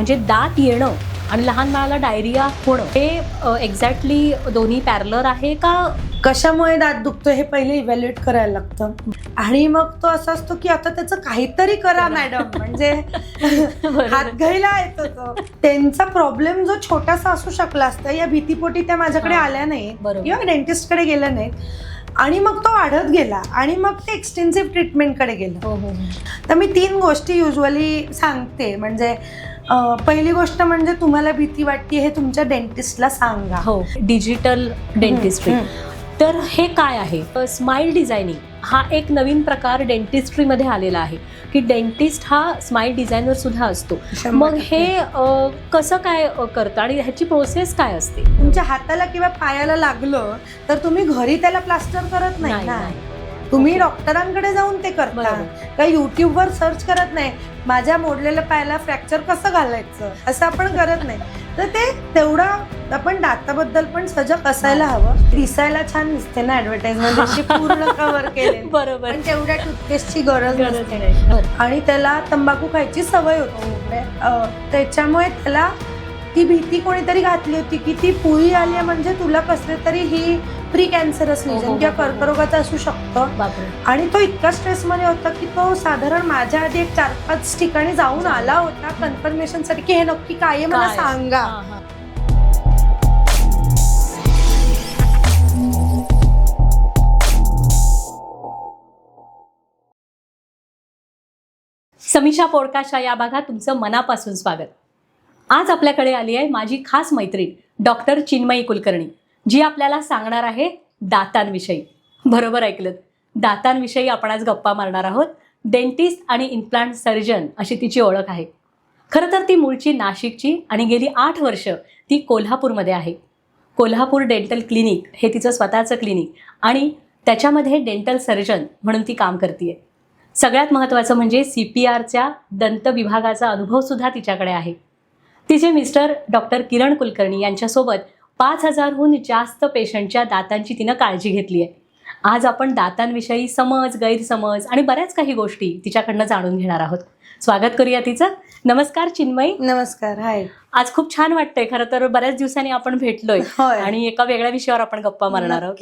म्हणजे दात येणं आणि लहान बाळाला डायरिया होणं हे एक्झॅक्टली दोन्ही पॅरलर आहे का? कशामुळे दात दुखतो हे पहिले इव्हॅल्युएट करायला लागतं आणि मग तो असा असतो की आता त्याचं काहीतरी करा मॅडम, म्हणजे हात घ्यायला येतो तो. त्यांचा प्रॉब्लेम जो छोटासा असू शकला असता, या भीतीपोटी त्या माझ्याकडे आल्या नाहीत किंवा डेंटिस्टकडे गेल्या नाहीत आणि मग तो वाढत गेला आणि मग ते एक्सटेन्सिव्ह ट्रीटमेंटकडे गेलं. तर मी 3 गोष्टी युजली सांगते. म्हणजे पहिली गोष्ट म्हणजे तुम्हाला भीती वाटते हे तुमच्या डेंटिस्टला सांगा. हो, डिजिटल डेंटिस्ट्री. तर हे काय आहे? स्माइल डिझायनिंग हा एक नवीन प्रकार डेंटिस्ट्रीमध्ये आलेला आहे की डेंटिस्ट हा स्माइल डिझायनर सुद्धा असतो. मग हे कसं काय करतं आणि ह्याची प्रोसेस काय असते? तुमच्या हाताला किंवा पायाला लागलं तर तुम्ही घरी त्याला प्लास्टर करत नाही ना, तुम्ही डॉक्टरांकडे जाऊन ते करता. काही युट्यूबवर सर्च करत नाही माझ्या मोडलेल्या पायाला फ्रॅक्चर कसं घालायचं, असं आपण करत नाही. तर ते तेवढा आपण दाताबद्दल पण सजग असायला हवं. दिसायला छान दिसते ना ऍडव्हर्टाइजमेंट, पूर्ण कव्हर केले बरोबर, पण तेवढ्या टूथपेस्टची गरज नसते. आणि त्याला तंबाखू खायची सवय होती, त्याच्यामुळे त्याला ती भीती कोणीतरी घातली होती की ती पुळी आली म्हणजे तुला कसले तरी ही प्री कॅन्सरस लिजन किंवा कर्करोगाचा असू शकतं. आणि तो इतका स्ट्रेसमध्ये होता की तो साधारण माझ्या आधी एक 4-5 ठिकाणी जाऊन आला होता कन्फर्मेशन साठी की हे नक्की काय आहे मला सांगा. समीक्षा पॉडकास्ट या भागात तुमचं मनापासून स्वागत. आज आपल्याकडे आली आहे माझी खास मैत्रीण डॉक्टर चिन्मयी कुलकर्णी, जी आपल्याला सांगणार आहे दातांविषयी. बरोबर ऐकलं, दातांविषयी आपण आज गप्पा मारणार आहोत. डेंटिस्ट आणि इम्प्लांट सर्जन अशी तिची ओळख आहे. खरं तर ती मूळची नाशिकची आणि गेली 8 वर्ष ती कोल्हापूरमध्ये आहे. कोल्हापूर डेंटल क्लिनिक हे तिचं स्वतःचं क्लिनिक आणि त्याच्यामध्ये डेंटल सर्जन म्हणून ती काम करते. सगळ्यात महत्त्वाचं म्हणजे CPRच्या दंत विभागाचा अनुभवसुद्धा तिच्याकडे आहे. तिचे मिस्टर डॉक्टर किरण कुलकर्णी यांच्यासोबत 5000हून जास्त पेशंटच्या दातांची तिनं काळजी घेतली आहे. आज आपण दातांविषयी समज, गैरसमज आणि बऱ्याच काही गोष्टी तिच्याकडनं जाणून घेणार आहोत. स्वागत करूया तिचं. नमस्कार चिन्मयी. नमस्कार. हाय. आज खूप छान वाटतंय. खरं तर बऱ्याच दिवसांनी आपण भेटलोय आणि एका वेगळ्या विषयावर आपण गप्पा मारणार आहोत.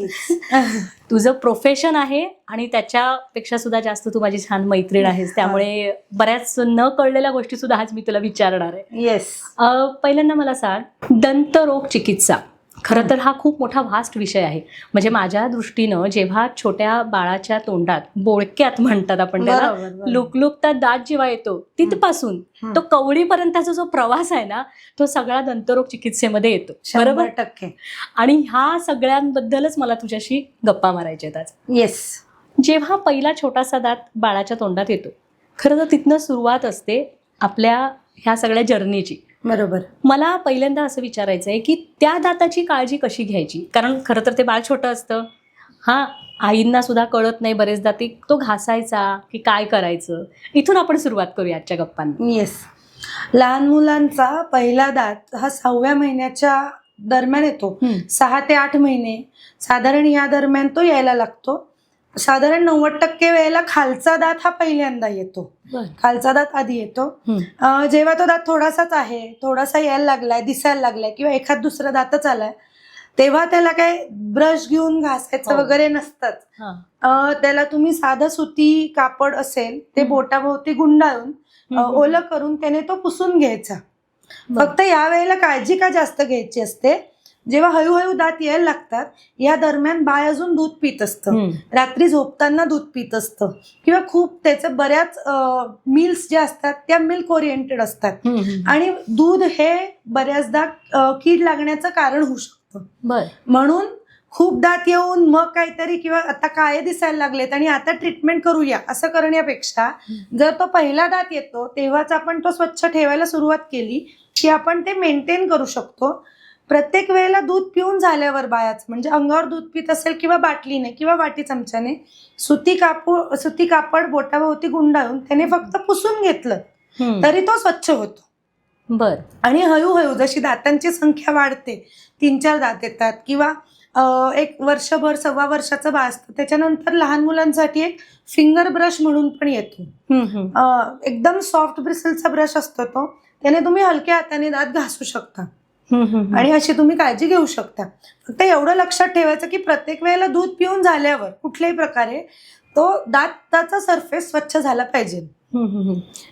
तुझं प्रोफेशन आहे आणि त्याच्यापेक्षा सुद्धा जास्त तू माझी छान मैत्रीण आहेस, त्यामुळे बऱ्याच न कळलेल्या गोष्टी सुद्धा आज मी तुला विचारणार आहे. येस. पहिल्यांदा मला सांग, दंतरोग चिकित्सा खरं तर हा खूप मोठा व्हास्ट विषय आहे. म्हणजे माझ्या दृष्टीनं जेव्हा छोट्या बाळाच्या तोंडात बोळक्यात म्हणतात आपण त्याला, लुकलुकता दात जेव्हा येतो तिथपासून तो कवडीपर्यंतचा जो प्रवास आहे ना, तो सगळा दंतरोग चिकित्सेमध्ये येतो. 100%. आणि ह्या सगळ्यांबद्दलच मला तुझ्याशी गप्पा मारायच्या आहेत आज. येस. जेव्हा पहिला छोटासा दात बाळाच्या तोंडात येतो, खरं तर तिथनं सुरुवात असते आपल्या ह्या सगळ्या जर्नीची. बरोबर. मला पहिल्यांदा असं विचारायचं आहे की त्या दाताची काळजी कशी घ्यायची, कारण खरं तर ते बाळ छोटं असतं. आईंना सुद्धा कळत नाही बरेचदा ते तो घासायचा की काय करायचं. इथून आपण सुरुवात करूया आजच्या गप्पांना. येस. लहान मुलांचा पहिला दात हा 6व्या महिन्याच्या दरम्यान येतो. 6 ते 8 महिने साधारण या दरम्यान तो यायला लागतो. साधारण 90% वेळेला खालचा दात हा पहिल्यांदा येतो. खालचा दात आधी येतो. जेव्हा तो दात थोडासाच आहे, थोडासा यायला लागलाय, दिसायला लागलाय किंवा एखाद दुसरा दातच आलाय, तेव्हा त्याला काय ब्रश घेऊन घासायचं वगैरे नसतंच. त्याला तुम्ही साधं सुती कापड असेल ते बोटाभोवती गुंडाळून ओलं करून त्याने तो पुसून घ्यायचा. फक्त या वेळेला काळजी का जास्त घ्यायची असते, जेव्हा हळूहळू दात यायला लागतात या दरम्यान बाळ अजून दूध पित असतं, रात्री झोपताना दूध पित असतं किंवा खूप त्याचं बऱ्याच मिल्स ज्या असतात त्या मिल्क ओरिएंटेड असतात आणि दूध हे बऱ्याचदा कीड लागण्याचं कारण होऊ शकतं. म्हणून खूप दात येऊन मग काहीतरी किंवा आता काय दिसायला लागलेत आणि आता ट्रीटमेंट करूया असं करण्यापेक्षा जर तो पहिला दात येतो तेव्हाच आपण तो स्वच्छ ठेवायला सुरुवात केली की आपण ते मेंटेन करू शकतो. प्रत्येक वेळेला दूध पिऊन झाल्यावर बाळाचं म्हणजे अंगावर दूध पित असेल किंवा बाटलीने किंवा वाटी चमच्याने सुती कापड बोटाभोवती गुंडाळून त्याने फक्त पुसून घेतलं तरी तो स्वच्छ होतो. आणि हळूहळू जशी दातांची संख्या वाढते, 3-4 दात येतात किंवा 1 वर्षभर 1.25 वर्षाचं बाळ असतं, त्याच्यानंतर लहान मुलांसाठी एक फिंगर ब्रश म्हणून पण येतो. एकदम सॉफ्ट ब्रिसलचा ब्रश असतो तो, त्याने तुम्ही हलक्या हाताने दात घासू शकता आणि आणि अशी तुम्ही काळजी घेऊ शकता. फक्त एवढं लक्षात ठेवायचं की प्रत्येक वेळेला दूध पिऊन झाल्यावर कुठल्याही प्रकारे तो दाताचा सरफेस स्वच्छ झाला पाहिजे.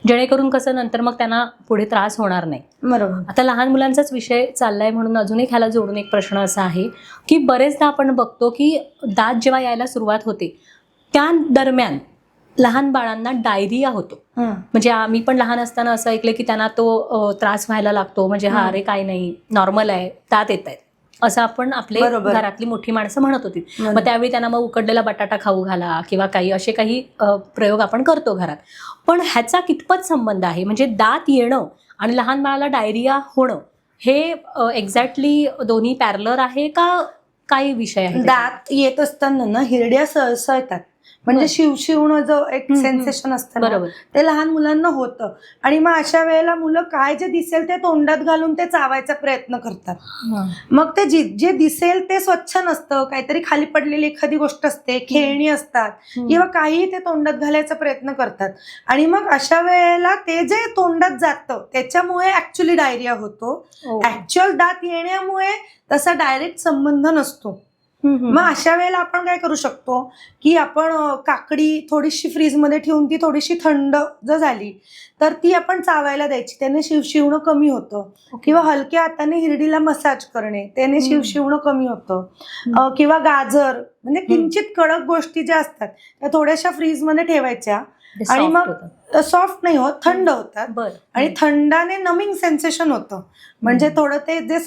जेणेकरून कसं नंतर मग त्यांना पुढे त्रास होणार नाही. बरोबर. आता लहान मुलांचाच विषय चाललाय म्हणून अजून एक ह्याला जोडून एक प्रश्न असा आहे की बरेचदा आपण बघतो की दात जेव्हा यायला सुरुवात होते त्या दरम्यान लहान बाळांना डायरिया होतो. म्हणजे आम्ही पण लहान असताना असं ऐकलं की त्यांना तो त्रास व्हायला लागतो. म्हणजे हा अरे काय नाही, नॉर्मल आहे, दात येत आहेत असं आपण आपले बरोबर. घरातली मोठी माणसं म्हणत होती. मग त्यावेळी त्यांना मग उकडलेला बटाटा खाऊ घाला किंवा काही असे काही प्रयोग आपण करतो घरात. पण ह्याचा कितपत संबंध आहे? म्हणजे दात येणं आणि लहान बाळाला डायरिया होणं हे एक्झॅक्टली दोन्ही पॅरलर आहे का काही विषय आहे? दात येत असताना ना हिरड्या सळसळतात. म्हणजे शिवशिवणं जो एक सेन्सेशन असतं ना, बरोबर. ते लहान मुलांना होतं. आणि मग अशा वेळेला मुलं काय जे दिसेल ते तोंडात घालून ते चावायचा प्रयत्न करतात. मग ते जे दिसेल ते स्वच्छ नसतं. काहीतरी खाली पडलेली एखादी गोष्ट असते, खेळणी असतात किंवा काहीही ते तोंडात घालायचा प्रयत्न करतात. आणि मग अशा वेळेला ते जे तोंडात जातं त्याच्यामुळे ऍक्च्युअली डायरिया होतो. ऍक्च्युअल दात येण्यामुळे तसा डायरेक्ट संबंध नसतो. मग अशा वेळेला आपण काय करू शकतो की आपण काकडी थोडीशी फ्रीजमध्ये ठेवून ती थोडीशी थंड जर झाली तर ती आपण चावायला द्यायची. त्याने शिवशिवणं कमी होतं. किंवा हलक्या हाताने हिरडीला मसाज करणे त्याने शिवशिवणं कमी होतं. किंवा गाजर म्हणजे किंचित कडक गोष्टी ज्या असतात त्या थोड्याशा फ्रीजमध्ये ठेवायच्या आणि मग सॉफ्ट नाही होत, थंड होतात. आणि थंडाने नमिंग सेन्सेशन होतं. म्हणजे थोडं ते जे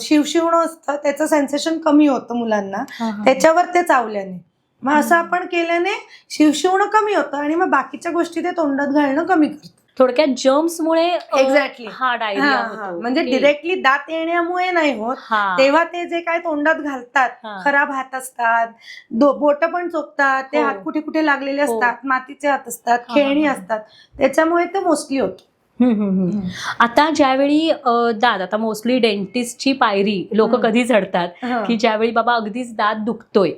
शिवशिवणं असतं त्याचं सेन्सेशन कमी होतं मुलांना त्याच्यावर ते चावल्याने. मग असं आपण केल्याने शिवशिवणं कमी होतं आणि मग बाकीच्या गोष्टी ते तोंडात घालणं कमी करतं. थोडक्यात जर्म्समुळे एक्झॅक्टली हा डायरिया होतो. म्हणजे डिरेक्टली दात येण्यामुळे नाही होत. तेव्हा ते जे काय तोंडात घालतात, खराब हात असतात, बोट पण चोखतात, ते हात कुठे कुठे लागलेले असतात, मातीचे हात असतात, खेळणी असतात, त्याच्यामुळे ते मोस्टली होतं. आता ज्यावेळी दात आता मोस्टली डेंटिस्टची पायरी लोक कधी चढतात की ज्यावेळी बाबा अगदीच दात दुखतोय,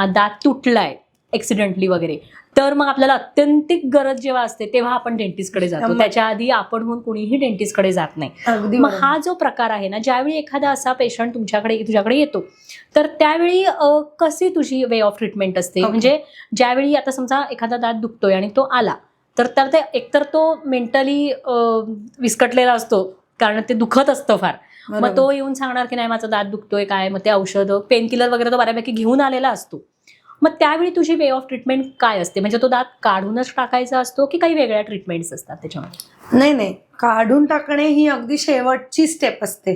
दात तुटलाय ऍक्सिडेंटली वगैरे, तर मग आपल्याला अत्यंतिक गरज जेव्हा असते तेव्हा आपण डेंटिस्टकडे जातो. त्याच्या आधी आपणहून कुणीही डेंटिस्टकडे जात नाही. मग हा जो प्रकार आहे ना, ज्यावेळी एखादा असा पेशंट तुझ्याकडे येतो तर त्यावेळी कशी तुझी वे ऑफ ट्रीटमेंट असते? म्हणजे ज्यावेळी आता समजा एखादा दात दुखतोय आणि तो आला तर ते एकतर तो मेंटली विस्कटलेला असतो कारण ते दुखत असतं फार. मग तो येऊन सांगणार की नाही माझा दात दुखतोय काय, मग ते औषध पेन किलर वगैरे तो बऱ्यापैकी घेऊन आलेला असतो. मग त्यावेळी तुझी वे ऑफ ट्रीटमेंट काय असते? म्हणजे तो दात काढूनच टाकायचा असतो की काही वेगळ्या ट्रीटमेंट्स असतात त्याच्यामध्ये? नाही, काढून टाकणे ही अगदी शेवटची स्टेप असते.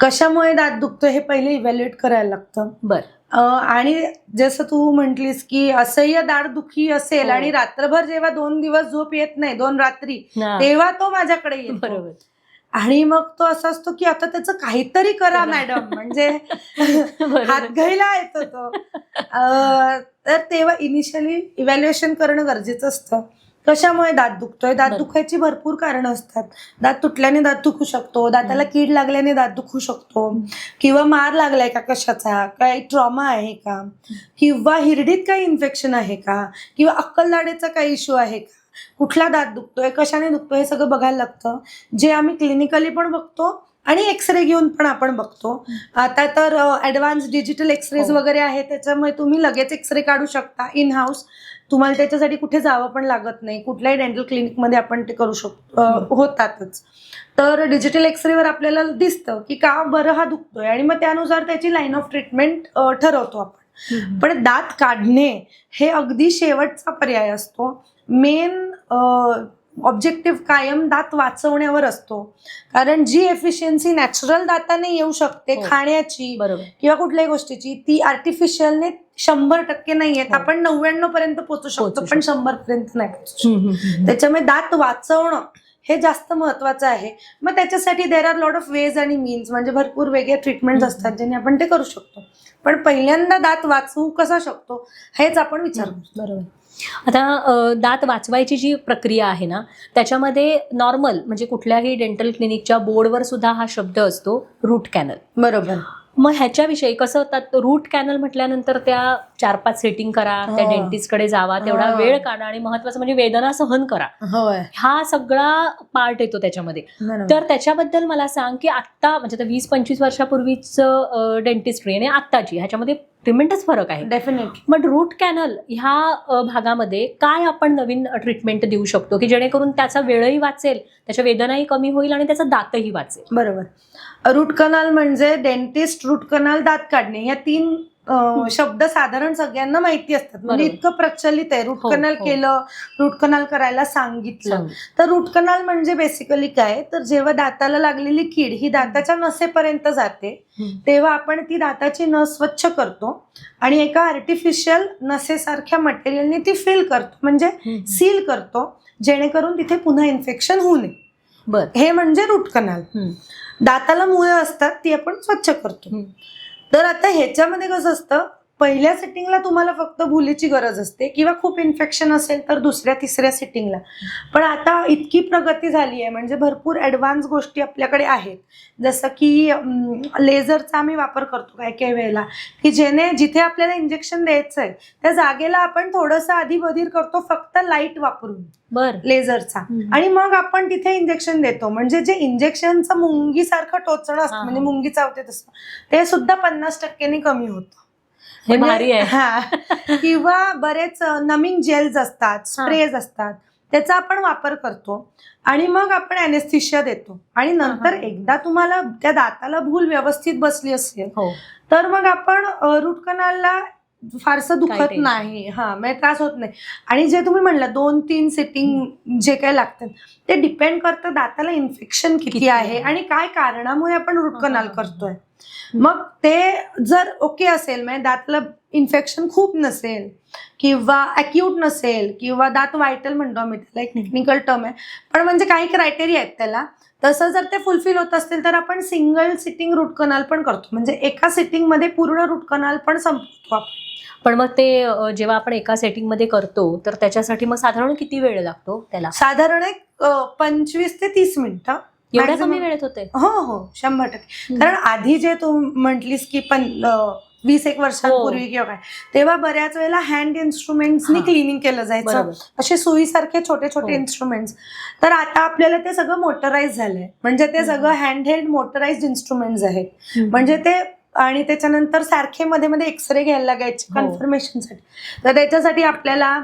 कशामुळे दात दुखतोय हे पहिले इव्हॅल्युएट करायला लागतं. आणि जसं तू म्हटलीस की असह्य दाढदुखी असेल आणि रात्रभर जेव्हा 2 दिवस झोप येत नाही, 2 रात्री, तेव्हा तो माझ्याकडे येतो. बरोबर. आणि मग तो असा असतो की आता त्याचं काहीतरी करा मॅडम, म्हणजे हात घ्यायला येतो तो. तर तेव्हा इनिशियली इव्हॅल्युएशन करणं गरजेचं असतं. कशामुळे दात दुखतोय? दात दुखायची भरपूर कारणं असतात. दात तुटल्याने दात दुखू शकतो, दाताला कीड लागल्याने दात दुखू शकतो, किंवा मार लागलाय का कशाचा, काही ट्रॉमा आहे का, किंवा हिरडीत काही इन्फेक्शन आहे का, किंवा अक्कलदाढेचा काही इश्यू आहे का, कुठला दात दुखतोय, कशाने दुखतोय, हे सगळं बघायला लागतं. जे आम्ही क्लिनिकली पण बघतो आणि एक्सरे घेऊन पण आपण बघतो. आता तर ऍडव्हान्स डिजिटल एक्सरेज वगैरे आहे, त्याच्यामुळे तुम्ही लगेच एक्सरे काढू शकता इन हाऊस. तुम्हाला त्याच्यासाठी कुठे जावं पण लागत नाही. कुठल्याही डेंटल क्लिनिकमध्ये आपण ते करू शकतो, होतातच. तर डिजिटल एक्सरेवर आपल्याला दिसतं की का बरं हा दुखतोय आणि मग त्यानुसार त्याची लाईन ऑफ ट्रीटमेंट ठरवतो आपण. पण दात काढणे हे अगदी शेवटचा पर्याय असतो. मेन ऑब्जेक्टिव्ह कायम दात वाचवण्यावर असतो. कारण जी एफिशियन्सी नॅचरल दाताने येऊ शकते खाण्याची किंवा कुठल्याही गोष्टीची, ती आर्टिफिशियलने 100% नाही येत. आपण 99 पर्यंत पोहोचू शकतो पण 100 पर्यंत नाही पोहोचू. त्याच्यामुळे दात वाचवणं हे जास्त महत्वाचं आहे. मग त्याच्यासाठी there are lot of ways आणि मीन्स, म्हणजे भरपूर वेगळे ट्रीटमेंट असतात ज्याने आपण ते करू शकतो. पण पहिल्यांदा दात वाचवू कसा शकतो हेच आपण विचार करतो. बरोबर. आता दात वाचवायची जी प्रक्रिया आहे ना, त्याच्यामध्ये नॉर्मल म्हणजे कुठल्याही डेंटल क्लिनिकच्या बोर्डवर सुद्धा हा शब्द असतो, रूट कॅनल. बरोबर. मग ह्याच्याविषयी कसं होतात, रूट कॅनल म्हटल्यानंतर त्या 4-5 सेटिंग करा, त्या हो. डेंटिस्टकडे जावा, तेवढा हो. वेळ काढा आणि महत्वाचं म्हणजे वेदना सहन करा, होय, हा सगळा पार्ट येतो त्याच्यामध्ये. बरोबर. तर त्याच्याबद्दल मला सांग की आत्ता म्हणजे 20-25 वर्षापूर्वीच डेंटिस्ट्री आणि आत्ताची ह्याच्यामध्ये ट्रीटमेंटच फरक आहे. डेफिनेटली. मग रूट कॅनल ह्या भागामध्ये काय आपण नवीन ट्रीटमेंट देऊ शकतो की जेणेकरून त्याचा वेळही वाचेल, त्याच्या वेदनाही कमी होईल आणि त्याचा दातही वाचेल? बरोबर. रूट कनाल म्हणजे डेंटिस्ट, रूट कनाल, दात काढणे, या 3 शब्द साधारण सगळ्यांना माहिती असतात. म्हणजे बरोबर. इतकं प्रचलित आहे. रूट हो, कनाल हो. केलं, रूट कनाल करायला सांगितलं. तर रूट कनाल म्हणजे बेसिकली काय, तर जेव्हा दाताला लागलेली कीड ही दाताच्या नसेपर्यंत जाते, तेव्हा आपण ती दाताची नस स्वच्छ करतो आणि एका आर्टिफिशियल नसेसारख्या मटेरियलने ती फिल करतो, म्हणजे सील करतो, जेणेकरून तिथे पुन्हा इन्फेक्शन होऊ नये. बर. हे म्हणजे रूट कनाल. दाताला मुळे असतात, ती आपण स्वच्छ करतो. तर आता ह्याच्यामध्ये कसं असतं, पहिल्या सिटिंगला तुम्हाला फक्त भुलीची गरज असते किंवा खूप इन्फेक्शन असेल तर 2ऱ्या-3ऱ्या सिटिंगला. पण आता इतकी प्रगती झाली आहे, म्हणजे भरपूर ॲडव्हान्स गोष्टी आपल्याकडे आहेत. जसं की लेझरचा आम्ही वापर करतो काही काही वेळेला, की जिथे आपल्याला इंजेक्शन द्यायचं आहे त्या जागेला आपण थोडंसं आधीबधीर करतो, फक्त लाईट वापरून बर. लेझरचा, आणि मग आपण तिथे इंजेक्शन देतो. म्हणजे जे इंजेक्शनचं मुंगीसारखं टोचणं असतं, म्हणजे मुंगी चावते तसं, ते सुद्धा 50% कमी होतं. हे भारी आहे. हा. किंवा बरेच नमिंग जेल्स असतात, स्प्रेज असतात, त्याचा आपण वापर करतो आणि मग आपण अॅनेस्थेशिया देतो. आणि नंतर एकदा तुम्हाला त्या दाताला भूल व्यवस्थित बसली असेल तर मग आपण रूट कनालला फारसं दुखत नाही, म्हणजे त्रास होत नाही. आणि जे तुम्ही म्हणलं 2-3 सिटिंग जे काही लागतात ते डिपेंड करतं दाताला इन्फेक्शन किती आहे आणि काय कारणामुळे आपण रूट कनाल करतोय. मग ते जर ओके असेल, म्हणजे दाताला इन्फेक्शन खूप नसेल किंवा अॅक्यूट नसेल किंवा दात वायटल म्हणतो आम्ही त्याला, एक टेक्निकल टर्म आहे, पण म्हणजे काही क्रायटेरिया आहेत त्याला, तसं जर ते फुलफिल होत असतील तर आपण सिंगल सिटिंग रूट कनाल पण करतो. म्हणजे एका सिटिंगमध्ये पूर्ण रूट कनाल पण संपवतो आपण. पण मग ते जेव्हा आपण एका सेटिंग मध्ये करतो तर त्याच्यासाठी मग साधारण किती वेळ लागतो त्याला? साधारण एक 25 ते 30 मिनिटं. एवढ्या कमी वेळेत होते? हो हो, 100%. कारण आधी जे तू म्हटलीस की 20-1 वर्षांपूर्वी किंवा काय, तेव्हा बऱ्याच वेळेला हँड इन्स्ट्रुमेंट्सनी क्लिनिंग केलं जायचं, असे सुईसारखे छोटे छोटे इन्स्ट्रुमेंट्स. तर आता आपल्याला ते सगळं मोटराइज झालंय, म्हणजे ते सगळं हँडहेल्ड मोटराइज्ड इन्स्ट्रुमेंट्स आहेत. म्हणजे ते, आणि त्याच्यानंतर सारखे मध्ये मध्ये एक्सरे घ्यायला लागायचे कन्फर्मेशनसाठी. तर त्याच्यासाठी आपल्याला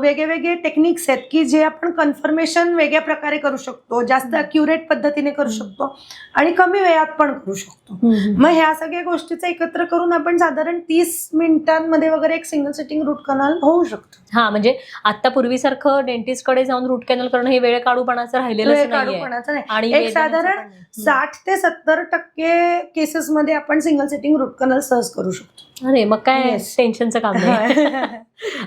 वेगळे टेक्निक्स आहेत की जे आपण कन्फर्मेशन वेगळ्या प्रकारे करू शकतो, जास्त अक्युरेट पद्धतीने करू शकतो आणि कमी वेळात पण करू शकतो. मग ह्या सगळ्या गोष्टीचं एकत्र करून आपण साधारण 30 मिनिटांमध्ये वगैरे एक सिंगल सिटिंग रूट कनाल होऊ शकतो. हा, म्हणजे आता पूर्वीसारखं डेंटिस्ट कडे जाऊन रूट कॅनल करणं हे वेळ काढूपणाचं राहिलेलं नाही. एक साधारण 60 ते 70% केसेसमध्ये आपण सिंगल सिटिंग रूट कनाल सहज करू शकतो. अरे मग काय टेन्शनचं काम नाही.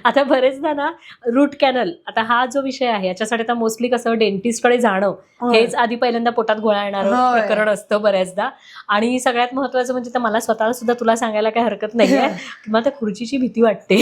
आता बरेचदा ना रूट कॅनल, आता हा जो विषय आहे याच्यासाठी आता मोस्टली कसं डेंटिस्ट कडे जाणं हेच आधी पहिल्यांदा पोटात गोळा येणारं प्रकरण असतं बऱ्याचदा. आणि सगळ्यात महत्वाचं म्हणजे तर मला स्वतःला सुद्धा तुला सांगायला काही हरकत नाहीये, मला त्या खुर्चीची भीती वाटते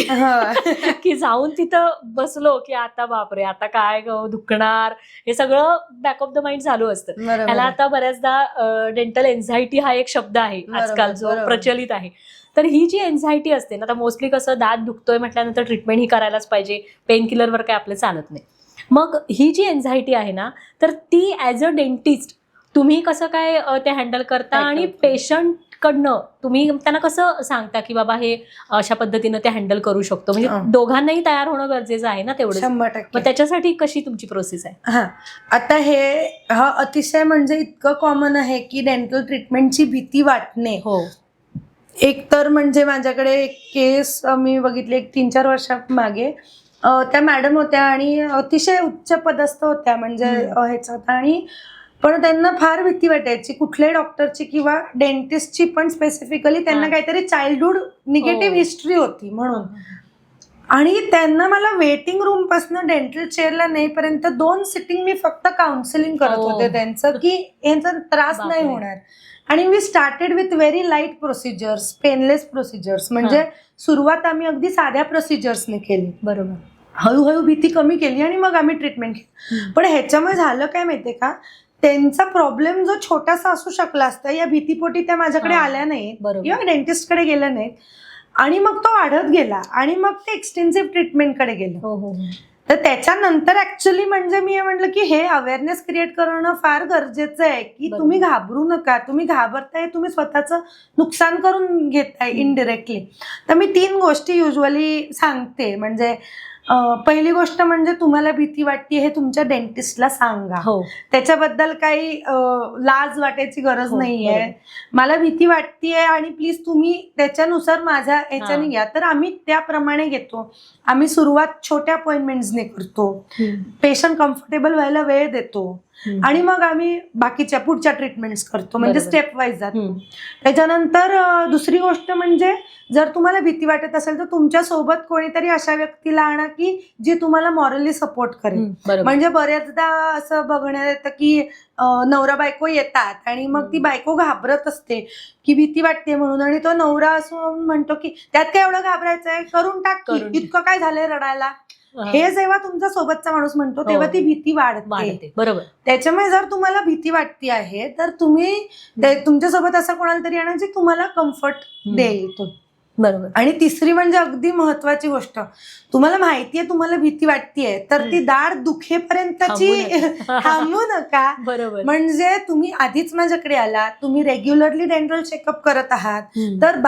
की जाऊन तिथं बसलो की आता बापरे आता काय दुखणार, हे सगळं बॅक ऑफ द माइंड चालू असतं. त्याला आता बऱ्याचदा डेंटल एन्झायटी हा एक शब्द आहे आजकाल जो प्रचलित आहे. तर ही जी एन्झायटी असते ना, आता मोस्टली कसं दात दुखतोय म्हटल्यानंतर ट्रीटमेंट ही करायलाच पाहिजे, पेन किलरवर काय आपलं चालत नाही. मग ही जी एन्झायटी आहे ना, तर ती ॲज अ डेंटिस्ट तुम्ही कसं काय ते हँडल करता आणि पेशंट कडनं तुम्ही त्यांना कसं सांगता की बाबा हे अशा पद्धतीनं ते हँडल करू शकतो? म्हणजे दोघांनाही तयार होणं गरजेचं आहे ना तेवढं. 100%. मग त्याच्यासाठी कशी तुमची प्रोसेस आहे? हा, आता हा अतिशय म्हणजे इतकं कॉमन आहे की डेंटल ट्रीटमेंटची भीती वाटणे. एक तर म्हणजे माझ्याकडे एक केस मी बघितली एक 3-4 वर्षामागे. त्या मॅडम होत्या आणि अतिशय उच्च पदस्थ होत्या, म्हणजे ह्याच्यात, आणि पण त्यांना फार भीती वाटायची कुठल्याही डॉक्टरची किंवा डेंटिस्टची, पण स्पेसिफिकली त्यांना काहीतरी चाइल्डहुड निगेटिव्ह हिस्ट्री होती म्हणून. आणि त्यांना मला वेटिंग रूम पासून डेंटल चेअरला नेईपर्यंत 2 सिटिंग मी फक्त काउन्सिलिंग करत होते त्यांचं, की यांचा त्रास नाही होणार. आणि we started with very light procedures, painless procedures. म्हणजे सुरुवात आम्ही अगदी साध्या प्रोसिजर्सने केली. हळूहळू भीती कमी केली आणि मग आम्ही ट्रीटमेंट केली. पण ह्याच्यामुळे झालं काय माहितीये का, त्यांचा प्रॉब्लेम जो छोटासा असू शकला असता, या भीतीपोटी त्या माझ्याकडे हा, आल्या नाहीत बरोबर. किंवा डेंटिस्टकडे गेल्या नाहीत, आणि मग तो वाढत गेला आणि मग ते एक्सटेन्सिव्ह ट्रीटमेंटकडे गेलं. हो हो हो. तर त्याच्यानंतर ऍक्च्युली म्हणजे मी म्हटलं की हे अवेअरनेस क्रिएट करणं फार गरजेचं आहे की बरोबर. तुम्ही घाबरू नका, तुम्ही घाबरताय, तुम्ही स्वतःचं नुकसान करून घेताय इनडिरेक्टली. तर मी 3 गोष्टी युजली सांगते. म्हणजे पहिली गोष्ट म्हणजे तुम्हाला भीती वाटते हे तुमच्या डेंटिस्टला सांगा. हो त्याच्याबद्दल काही लाज वाटायची गरज हो, नाहीये. बरोबर. मला भीती वाटतेय आणि प्लीज तुम्ही त्याच्यानुसार माझ्या ह्याच्याने घ्या. तर आम्ही त्याप्रमाणे घेतो. आम्ही सुरुवात छोट्या अपॉइंटमेंट्सने करतो. पेशंट कम्फर्टेबल व्हायला वेळ देतो आणि मग आम्ही बाकीच्या पुढच्या ट्रीटमेंट्स करतो. म्हणजे बरोबर. स्टेप वाईज जातो. त्याच्यानंतर दुसरी गोष्ट म्हणजे जर तुम्हाला भीती वाटत असेल तर तुमच्या सोबत कोणीतरी अशा व्यक्तीला आणा की जी तुम्हाला मॉरली सपोर्ट करेल. बरोबर. म्हणजे बऱ्याचदा असं बघण्यात येतं की नवरा बायको येतात आणि मग ती बायको घाबरत असते की भीती वाटते म्हणून, आणि तो नवरा असं म्हणतो की त्यात काय एवढं घाबरायचंय, करून टाक की, करून इतकं काय झालंय रडायला. हे जेव्हा तुमचा सोबतचा माणूस म्हणतो तेव्हा ती भीती वाढते. वाढते. बरोबर. त्याच्यामुळे जर तुम्हाला भीती वाटते आहे तर तुम्ही तुमच्यासोबत असं कोणाला तरी आणा जे तुम्हाला कम्फर्ट देईल तो. बरोबर. आणि तिसरी म्हणजे अगदी महत्वाची गोष्ट, तुम्हाला माहितीये तुम्हाला भीती वाटतेय तर ती दाढ दुखेपर्यंतची थांबू नका. बरोबर. म्हणजे तुम्ही आधीच माझ्याकडे आला, तुम्ही रेग्युलरली डेंटल चेकअप करत आहात, तर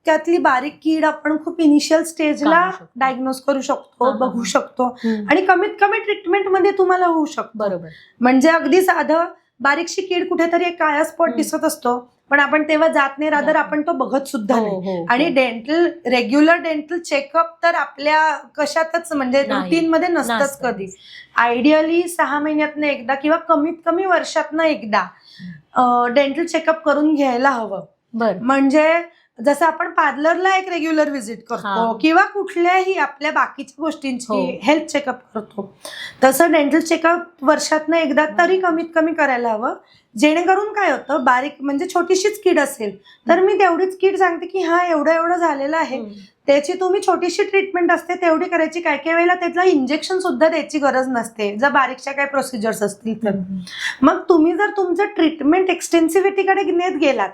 त्यातली बारीक कीड आपण खूप इनिशियल स्टेजला काढू शकतो. डायग्नोज करू शकतो, हा, हा, बघू शकतो हम्म. आणि कमीत कमी ट्रीटमेंट मध्ये तुम्हाला होऊ शकतो. बरोबर. म्हणजे अगदी साधं बारीकशी कीड कुठेतरी एक काळा स्पॉट दिसत असतो, पण आपण तेव्हा जात नाही, रादर आपण तो बघत सुद्धा हो, नाही. हो, आणि हो. रेग्युलर डेंटल चेकअप तर आपल्या कशातच म्हणजे नाही. रुटीन मध्ये नसतंच नसतं. कधी. आयडियली 6 महिन्यातनं एकदा किंवा कमीत कमी वर्षातनं एकदा डेंटल चेकअप करून घ्यायला हवं. बर. म्हणजे जसं आपण पार्लरला एक रेग्युलर व्हिजिट करतो हा. किंवा कुठल्याही आपल्या बाकीच्या गोष्टींची हो. हेल्थ चेकअप करतो, तसं डेंटल चेकअप वर्षातनं एकदा तरी कमीत कमी करायला हवं. जेणेकरून काय होतं, बारीक म्हणजे छोटीशीच कीड असेल तर मी तेवढीच कीड सांगते की हा एवढं एवढं झालेलं आहे, त्याची तुम्ही छोटीशी ट्रीटमेंट असते तेवढी करायची. काय काय वेळेला त्याला इंजेक्शन सुद्धा द्यायची गरज नसते जर बारीकशा काय प्रोसिजर्स असतील तर. मग तुम्ही जर तुमचं ट्रीटमेंट एक्सटेन्सिव्हिटीकडे नेत गेलात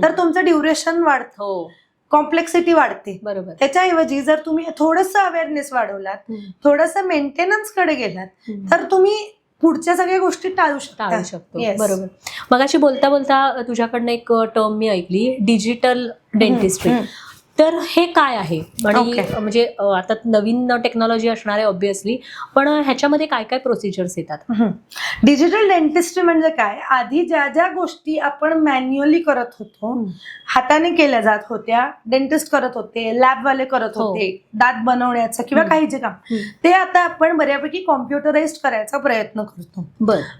तर तुमचं ड्युरेशन वाढतं, हो. कॉम्प्लेक्सिटी वाढते. बरोबर. त्याच्याऐवजी जर तुम्ही थोडंसं अवेअरनेस वाढवलात, थोडंसं मेंटेनन्स कडे गेलात तर तुम्ही पुढच्या सगळ्या गोष्टी टाळू शकतो. Yes. बरोबर. मगाशी बोलता बोलता तुझ्याकडनं एक टर्म मी ऐकली, डिजिटल डेंटिस्ट्री. तर हे काय आहे आणि म्हणजे आता नवीन टेक्नॉलॉजी असणार आहे ऑब्व्हियसली, पण ह्याच्यामध्ये काय काय प्रोसिजर्स येतात? डिजिटल डेंटिस्ट्री म्हणजे काय, आधी ज्या ज्या गोष्टी आपण मॅन्युअली करत होतो, हाताने केल्या जात होत्या, डेंटिस्ट करत होते, लॅबवाले करत होते, दात बनवण्याचं किंवा काही जे काम, ते आता आपण बऱ्यापैकी कॉम्प्युटराइज्ड करायचा प्रयत्न करतो.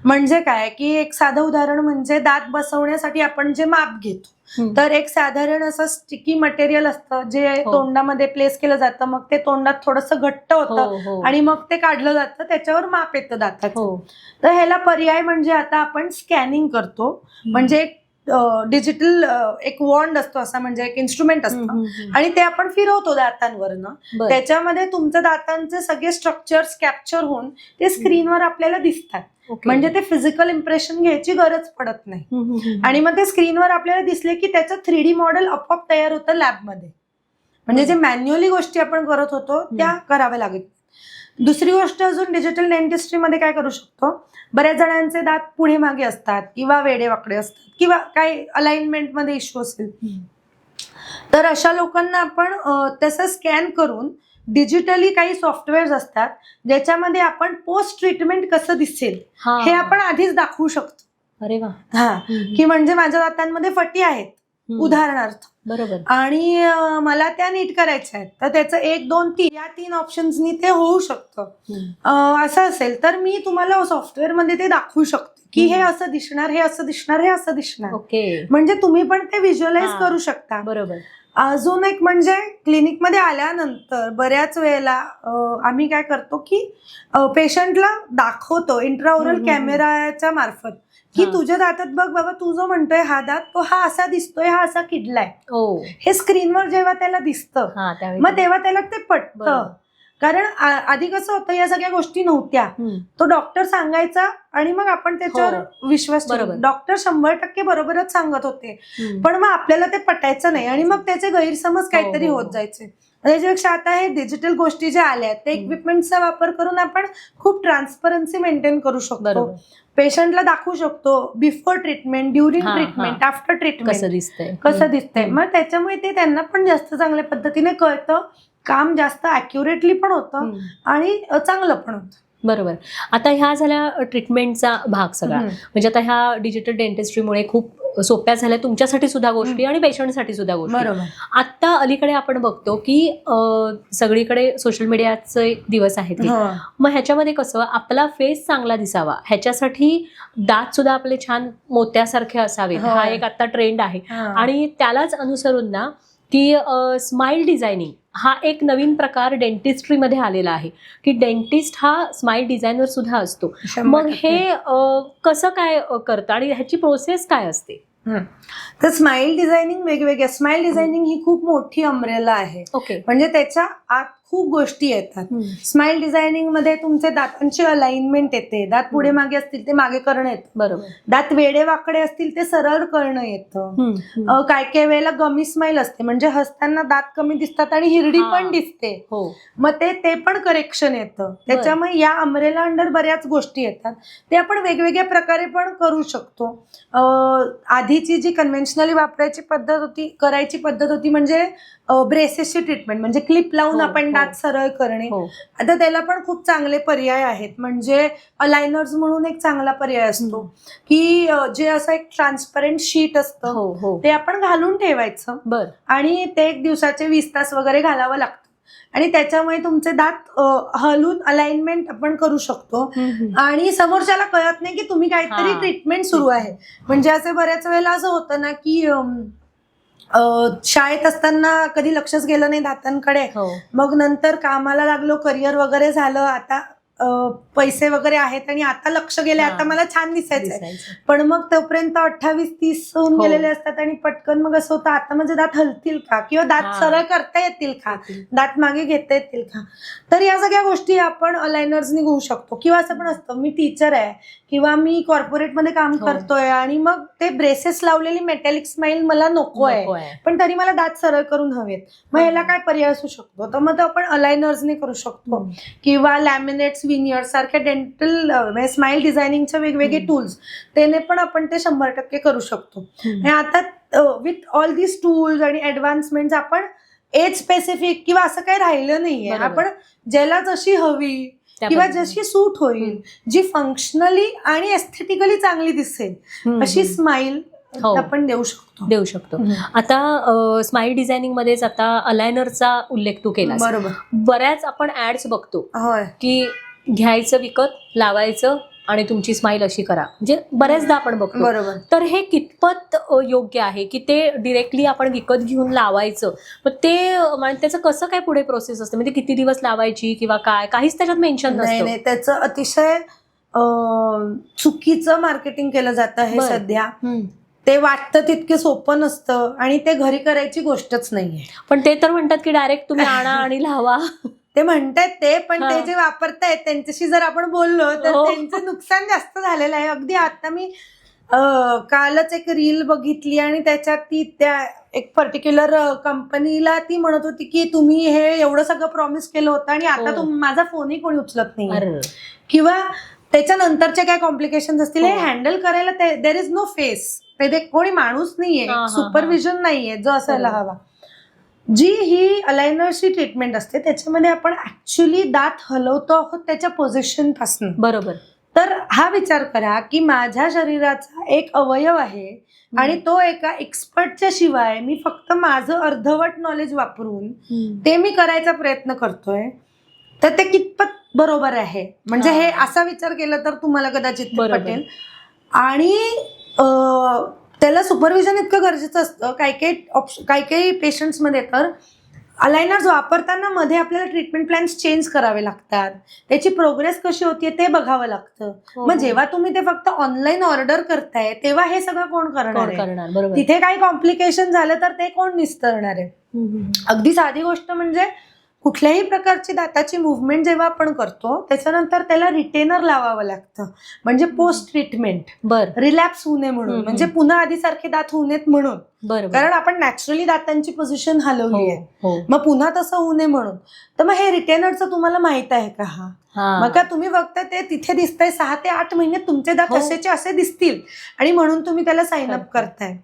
म्हणजे काय की एक साधं उदाहरण म्हणजे दात बसवण्यासाठी आपण जे माप घेतो, तर एक साधारण असं स्टिकी मटेरियल असतं जे तोंडामध्ये प्लेस केलं जातं, मग ते तोंडात थोडंसं घट्ट होतं आणि मग ते काढलं जातं, त्याच्यावर माप येतं दाताचं. तर ह्याला पर्याय म्हणजे आता आपण स्कॅनिंग करतो. म्हणजे डिजिटल एक वॉन्ड असतो, असा म्हणजे एक इन्स्ट्रुमेंट असतं आणि ते आपण फिरवतो दातांवरनं. त्याच्यामध्ये तुमच्या दातांचे सगळे स्ट्रक्चर्स कॅप्चर होऊन ते स्क्रीनवर आपल्याला दिसतात. म्हणजे ते फिजिकल इम्प्रेशन घ्यायची गरज पडत नाही. आणि मग ते स्क्रीनवर आपल्याला दिसले की त्याचं 3D मॉडेल आपोआप तयार होतं लॅबमध्ये. म्हणजे जे मॅन्युअली गोष्टी आपण करत होतो त्या कराव्या लागेल. दुसरी गोष्ट अजून डिजिटल डेंटिस्ट्रीमध्ये काय करू शकतो, बऱ्याच जणांचे दात पुढे मागे असतात किंवा वेडेवाकडे असतात किंवा काही अलाइनमेंटमध्ये इश्यू असेल, तर अशा लोकांना आपण तसं स्कॅन करून डिजिटली काही सॉफ्टवेअर्स असतात ज्याच्यामध्ये आपण पोस्ट ट्रीटमेंट कसं दिसेल हे आपण आधीच दाखवू शकतो. अरे वा. की म्हणजे माझ्या दातांमध्ये फटी आहेत उदाहरणार्थ, बरोबर, आणि मला त्या नीट करायच्या आहेत, तर त्याचं 1, 2, 3 या 3 ऑप्शन्सनी ते होऊ शकतं. असं असेल तर मी तुम्हाला सॉफ्टवेअर मध्ये ते दाखवू शकते की हे असं दिसणार, हे असं दिसणार, हे असं दिसणार. ओके. म्हणजे तुम्ही पण ते व्हिज्युअलाइज करू शकता. बरोबर. अजून एक म्हणजे क्लिनिकमध्ये आल्यानंतर बऱ्याच वेळेला आम्ही काय करतो की पेशंटला दाखवतो इंट्राओरल कॅमेराच्या मार्फत की तुझ्या दातात बघ बाबा, तू जो म्हणतोय हा दात तो हा असा दिसतोय, हा असा किडलाय. हे स्क्रीनवर जेव्हा त्याला दिसतं मग तेव्हा त्याला ते पटतं. कारण आधी कसं होतं, या सगळ्या गोष्टी नव्हत्या. तो डॉक्टर सांगायचा आणि मग आपण त्याच्यावर विश्वास ठेवू. बरोबर. डॉक्टर 100% बरोबरच सांगत होते, पण मग आपल्याला ते पटायचं नाही आणि मग त्याचे गैरसमज काहीतरी हो. होत जायचे. त्याच्यापेक्षा आता हे डिजिटल गोष्टी ज्या आल्या ते इक्विपमेंटचा वापर करून आपण खूप ट्रान्सपरन्सी मेंटेन करू शकतो. बरोबर. पेशंटला दाखवू शकतो बिफोर ट्रीटमेंट, ड्युरिंग हा, ट्रीटमेंट, आफ्टर ट्रीटमेंट कसं दिसतंय. मग त्याच्यामुळे ते त्यांना पण जास्त चांगल्या पद्धतीने कळतं, काम जास्त अॅक्युरेटली पण होतं आणि चांगलं पण होतं. बरोबर. आता ह्या झाल्या ट्रीटमेंटचा भाग सगळा. म्हणजे आता ह्या डिजिटल डेंटिस्ट्रीमुळे खूप सोप्या झाल्या तुमच्यासाठी सुद्धा गोष्टी आणि पेशंटसाठी सुद्धा गोष्टी. बरोबर. आता अलीकडे आपण बघतो की सगळीकडे सोशल मीडियाचे दिवस आहेत. मग ह्याच्यामध्ये कसं आपला फेस चांगला दिसावा ह्याच्यासाठी दात सुद्धा आपले छान मोत्यासारखे असावेत, हा एक आता ट्रेंड आहे. आणि त्यालाच अनुसरून ना की स्माइल डिझायनिंग हा एक नवीन प्रकार डेंटिस्ट्रीमध्ये आलेला आहे की डेंटिस्ट हा स्माइल डिझायनर सुद्धा असतो. मग हे कसं काय करतं आणि ह्याची प्रोसेस काय असते? तर स्माइल डिझायनिंग वेगवेगळ्या, स्माइल डिझायनिंग ही खूप मोठी अम्ब्रेला आहे. ओके. म्हणजे त्याच्या आत खूप गोष्टी येतात. स्माइल डिझायनिंग मध्ये तुमचे दातांची अलाइनमेंट येते, दात पुढे मागे असतील ते मागे करणं येतं, बरोबर. दात वेडे वाकडे असतील ते सरळ करणं येतं. काय काय वेळेला गमी स्माइल असते, म्हणजे हसताना दात कमी दिसतात आणि हिरडी पण दिसते, मग ते पण करेक्शन येतं. त्याच्यामुळे या अम्ब्रेला अंडर बऱ्याच गोष्टी येतात, ते आपण वेगवेगळ्या प्रकारे पण करू शकतो. आधीची जी कन्व्हेन्शनली करायची पद्धत होती म्हणजे ब्रेसेसची ट्रीटमेंट, म्हणजे क्लिप लावून आपण दात सरळ करणे. आता त्याला पण खूप चांगले पर्याय आहेत. म्हणजे अलायनर्स म्हणून एक चांगला पर्याय असतो की जे असं एक ट्रान्सपरंट शीट असतं ते आपण घालून ठेवायचं आणि ते 1 दिवसाचे 20 तास वगैरे घालावं लागतं आणि त्याच्यामुळे तुमचे दात हलून अलाइनमेंट आपण करू शकतो आणि समोरच्याला कळत नाही की तुम्ही काहीतरी ट्रीटमेंट सुरू आहे. म्हणजे असे बऱ्याच वेळेला असं होतं ना की शाळेत असताना कधी लक्षच गेलं नाही दातांकडे, मग नंतर कामाला लागलो, करिअर वगैरे झालं, आता पैसे वगैरे आहेत आणि आता लक्ष गेले, आता मला छान दिसायचंय, पण मग तोपर्यंत 28-30 होऊन गेलेले असतात आणि पटकन मग असं होतं आता माझे दात हलतील का, किंवा दात सरळ करता येतील का, दात मागे घेता येतील का. तर या सगळ्या गोष्टी आपण अलायनर्सनी घेऊ शकतो. किंवा असं पण असतं, मी टीचर आहे किंवा मी कॉर्पोरेटमध्ये काम करतोय आणि मग ते ब्रेसेस लावलेली मेटॅलिक स्माइल मला नको आहे, पण तरी मला दात सरळ करून हवेत, मग याला काय पर्याय असू शकतो, तर मग आपण अलायनर्सने करू शकतो. किंवा लॅमिनेट्स, विनियर सारख्या डेंटल स्माइल डिझायनिंगचे वेगवेगळे टूल्स, त्याने पण आपण ते 100% करू शकतो. आता विथ ऑल दिस टूल्स आणि ऍडव्हान्समेंट आपण एज स्पेसिफिक किंवा असं काही राहिलं नाहीये. आपण ज्याला जशी हवी किंवा जशी सूट होईल, जी फंक्शनली आणि एस्थेटिकली चांगली दिसेल अशी स्माइल आपण देऊ शकतो. आता स्माइल डिझायनिंग मध्येच आता अलायनरचा उल्लेख तू केला. बरोबर. बऱ्याच आपण ऍड्स बघतो की घ्यायचं विकत, लावायचं आणि तुमची स्माइल अशी करा, म्हणजे बऱ्याचदा आपण बघतो. बरोबर. तर हे कितपत योग्य आहे की ते डिरेक्टली आपण विकत घेऊन लावायचं? मग ते त्याचं कसं काय पुढे प्रोसेस असते, म्हणजे किती दिवस लावायची किंवा काय, काहीच त्याच्यात मेन्शन नसतं. नाही, त्याचं अतिशय चुकीचं मार्केटिंग केलं जातं हे सध्या. ते वाटतं तितके सोपं नसतं आणि ते घरी करायची गोष्टच नाहीये. पण ते तर म्हणतात की डायरेक्ट तुम्ही आणा आणि लावा. ते म्हणतात ते, पण ते जे वापरतायत त्यांच्याशी जर आपण बोललो तर त्यांचं नुकसान जास्त झालेलं आहे. अगदी आता मी कालच एक रील बघितली आणि त्याच्यात ती त्या एक पर्टिक्युलर कंपनीला ती म्हणत होती की तुम्ही हे एवढं सगळं प्रॉमिस केलं होतं आणि आता माझा फोनही कोणी उचलत नाही, किंवा त्याच्यानंतरचे काय कॉम्प्लिकेशन्स असतील हे हँडल करायला देर इज नो फेस, ते कोणी माणूस नाहीये, सुपरविजन नाहीये जो असायला हवा. जी ही अलायनरची ट्रीटमेंट असते त्याच्यामध्ये आपण ऍक्च्युली दात हलवतो आहोत त्याच्या पोझिशन पासून. बरोबर. तर हा विचार करा की माझ्या शरीराचा एक अवयव आहे आणि तो एका एक्सपर्टच्या शिवाय मी फक्त माझं अर्धवट नॉलेज वापरून ते मी करायचा प्रयत्न करतोय, तर ते कितपत बरोबर आहे. म्हणजे हे असा विचार केला तर तुम्हाला कदाचित पटेल. आणि त्याला सुपरविजन इतकं गरजेचं असतं. काही पेशंट्समध्ये तर अलायनर्स वापरताना मध्ये आपल्याला ट्रीटमेंट प्लॅन्स चेंज करावे लागतात, त्याची प्रोग्रेस कशी होतीये ते बघावं लागतं. मग जेव्हा तुम्ही ते फक्त ऑनलाईन ऑर्डर करताय तेव्हा हे सगळं कोण करणार? तिथे काही कॉम्प्लिकेशन झालं तर ते कोण निस्तरणार आहे? अगदी साधी गोष्ट म्हणजे कुठल्याही प्रकारची दाताची मुवमेंट जेव्हा आपण करतो त्याच्यानंतर त्याला रिटेनर लावावं लागतं, म्हणजे पोस्ट ट्रीटमेंट बर रिलॅप्स होऊ नये म्हणून, हम्म. म्हणजे पुन्हा आधीसारखे दात होऊ नयेत म्हणून. बरोबर. कारण आपण नॅचरली दातांची पोझिशन हलवली आहे, हो मग पुन्हा तसं होऊ नये म्हणून. तर मग हे रिटेनरचं तुम्हाला माहित आहे का? मग का तुम्ही बघता ते तिथे दिसतंय 6 ते 8 महिने तुमचे दात हो. असेचे असे दिसतील आणि म्हणून तुम्ही त्याला साइन अप करताय.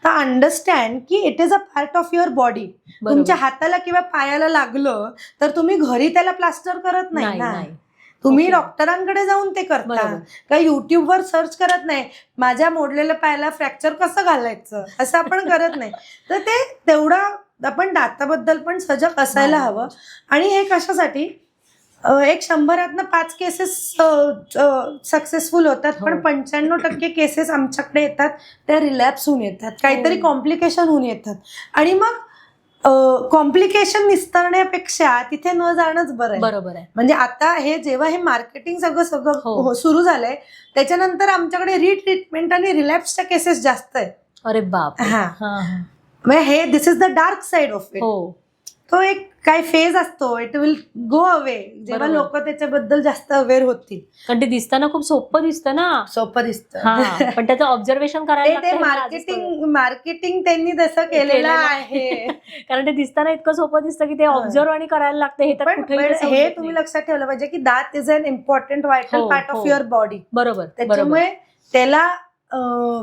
तर अंडरस्टँड की it is a part of your body. तुमच्या हाताला किंवा पायाला लागलं तर तुम्ही घरी त्याला प्लास्टर करत नाही ना, तुम्ही ओके. डॉक्टरांकडे जाऊन ते करता. बरोबर. का युट्यूबवर सर्च करत नाही माझ्या मोडलेल्या पायाला फ्रॅक्चर कसं घालायचं, असं आपण करत नाही. तर ते तेवढा आपण दाताबद्दल पण सजग असायला हवं. आणि हे कशासाठी, एक 100 5 केसेस सक्सेसफुल होतात, पण 95% केसेस आमच्याकडे येतात त्या रिलॅप्स होऊन येतात, काहीतरी कॉम्प्लिकेशन होऊन येतात. आणि मग कॉम्प्लिकेशन निस्तरण्यापेक्षा तिथे न जाणंच बरं आहे. बरोबर आहे. म्हणजे आता हे जेव्हा हे मार्केटिंग सगळं सुरू झालंय त्याच्यानंतर आमच्याकडे रिट्रीटमेंट आणि रिलॅप्सच्या केसेस जास्त आहेत. अरे बाप. म्हणजे हे this is the dark side of it. तो एक काय फेज असतो, इट विल गो अवे जेव्हा लोक त्याच्याबद्दल जास्त अवेअर होतील. कारण ते दिसताना खूप सोपं दिसतं ना, सोपं दिसतं, पण त्याचं ऑब्झर्वेशन करायला ते मार्केटिंग त्यांनी तसं केलेलं आहे. कारण ते दिसताना इतकं सोपं दिसतं की ते ऑब्झर्व आणि करायला लागतं. हे तर कुठेही हे तुम्ही लक्षात ठेवलं पाहिजे की दात is an important vital part of your body. बरोबर. त्याच्यामुळे त्याला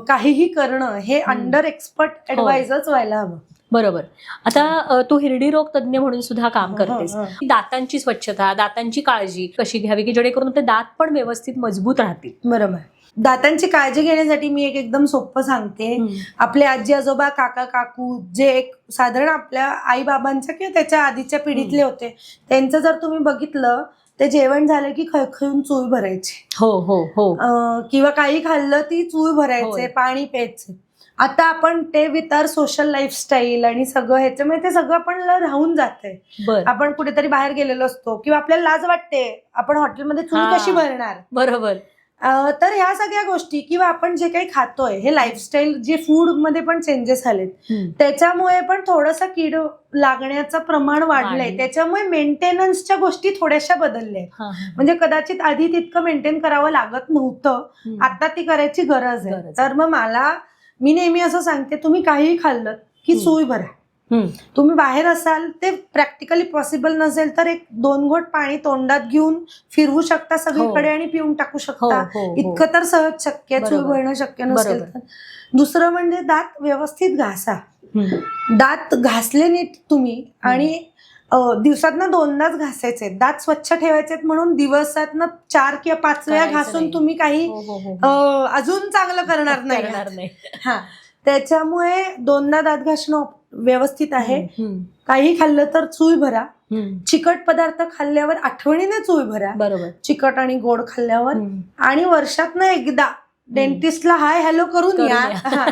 काहीही करणं हे अंडर एक्सपर्ट ऍडवायझरच व्हायला हवं. बरोबर. आता तू हिरडी रोग तज्ञ म्हणून सुद्धा काम करतेस. दातांची स्वच्छता, दातांची काळजी कशी घ्यावी की जेणेकरून ते दात पण व्यवस्थित मजबूत राहतील. बरोबर. दातांची काळजी घेण्यासाठी मी एक एकदम सोपं सांगते. आपले आजी आजोबा काका काकू जे एक साधारण आपल्या आई बाबांच्या किंवा त्याच्या आधीच्या पिढीतले होते, त्यांचं जर तुम्ही बघितलं ते जेवण झालं की खळखळून चूळ भरायचे. किंवा काही खाल्लं ती चूळ भरायचे, पाणी प्यायचे. आता आपण ते विथ आवर सोशल लाईफस्टाईल आणि सगळं ह्याच्यामुळे ते सगळं आपण राहून जातंय. आपण कुठेतरी बाहेर गेलेलो असतो किंवा आपल्याला लाज वाटते, आपण हॉटेलमध्ये चूळ कशी भरणार. बरोबर. तर ह्या सगळ्या गोष्टी किंवा आपण जे काही खातोय हे लाईफस्टाईल जे फूड मध्ये पण चेंजेस आलेत, त्याच्यामुळे पण थोडंसं कीड लागण्याचं प्रमाण वाढलंय. त्याच्यामुळे मेंटेनन्सच्या गोष्टी थोड्याशा बदलल्या. म्हणजे कदाचित आधी तितकं मेंटेन करावं लागत नव्हतं, आता ती करायची गरज आहे. तर मग मी नेहमी असं सांगते, तुम्ही काहीही खाल्लं की चूळ भरा. तुम्ही बाहेर असाल, ते प्रॅक्टिकली पॉसिबल नसेल तर 1-2 घोट पाणी तोंडात घेऊन फिरवू शकता सगळीकडे आणि पिऊन टाकू शकता. इतकं तर सहज शक्य आहे, चूळ भरणं शक्य नसेल तर. दुसरं म्हणजे दात व्यवस्थित घासा. दात घासले नीट तुम्ही आणि दिवसातनं 2दाच घासायचे. दात स्वच्छ ठेवायचे म्हणून दिवसातनं 4 किंवा 5 वेळा घासून तुम्ही काही अजून चांगलं करणार नाही. त्याच्यामुळे 2दा दात घासणं व्यवस्थित आहे. काही खाल्लं तर चूळ भरा. चिकट पदार्थ खाल्ल्यावर आठवणीने चूळ भरा. बरोबर. चिकट आणि गोड खाल्ल्यावर. आणि वर्षातनं एकदा डेंटिस्टला हाय हॅलो करून या.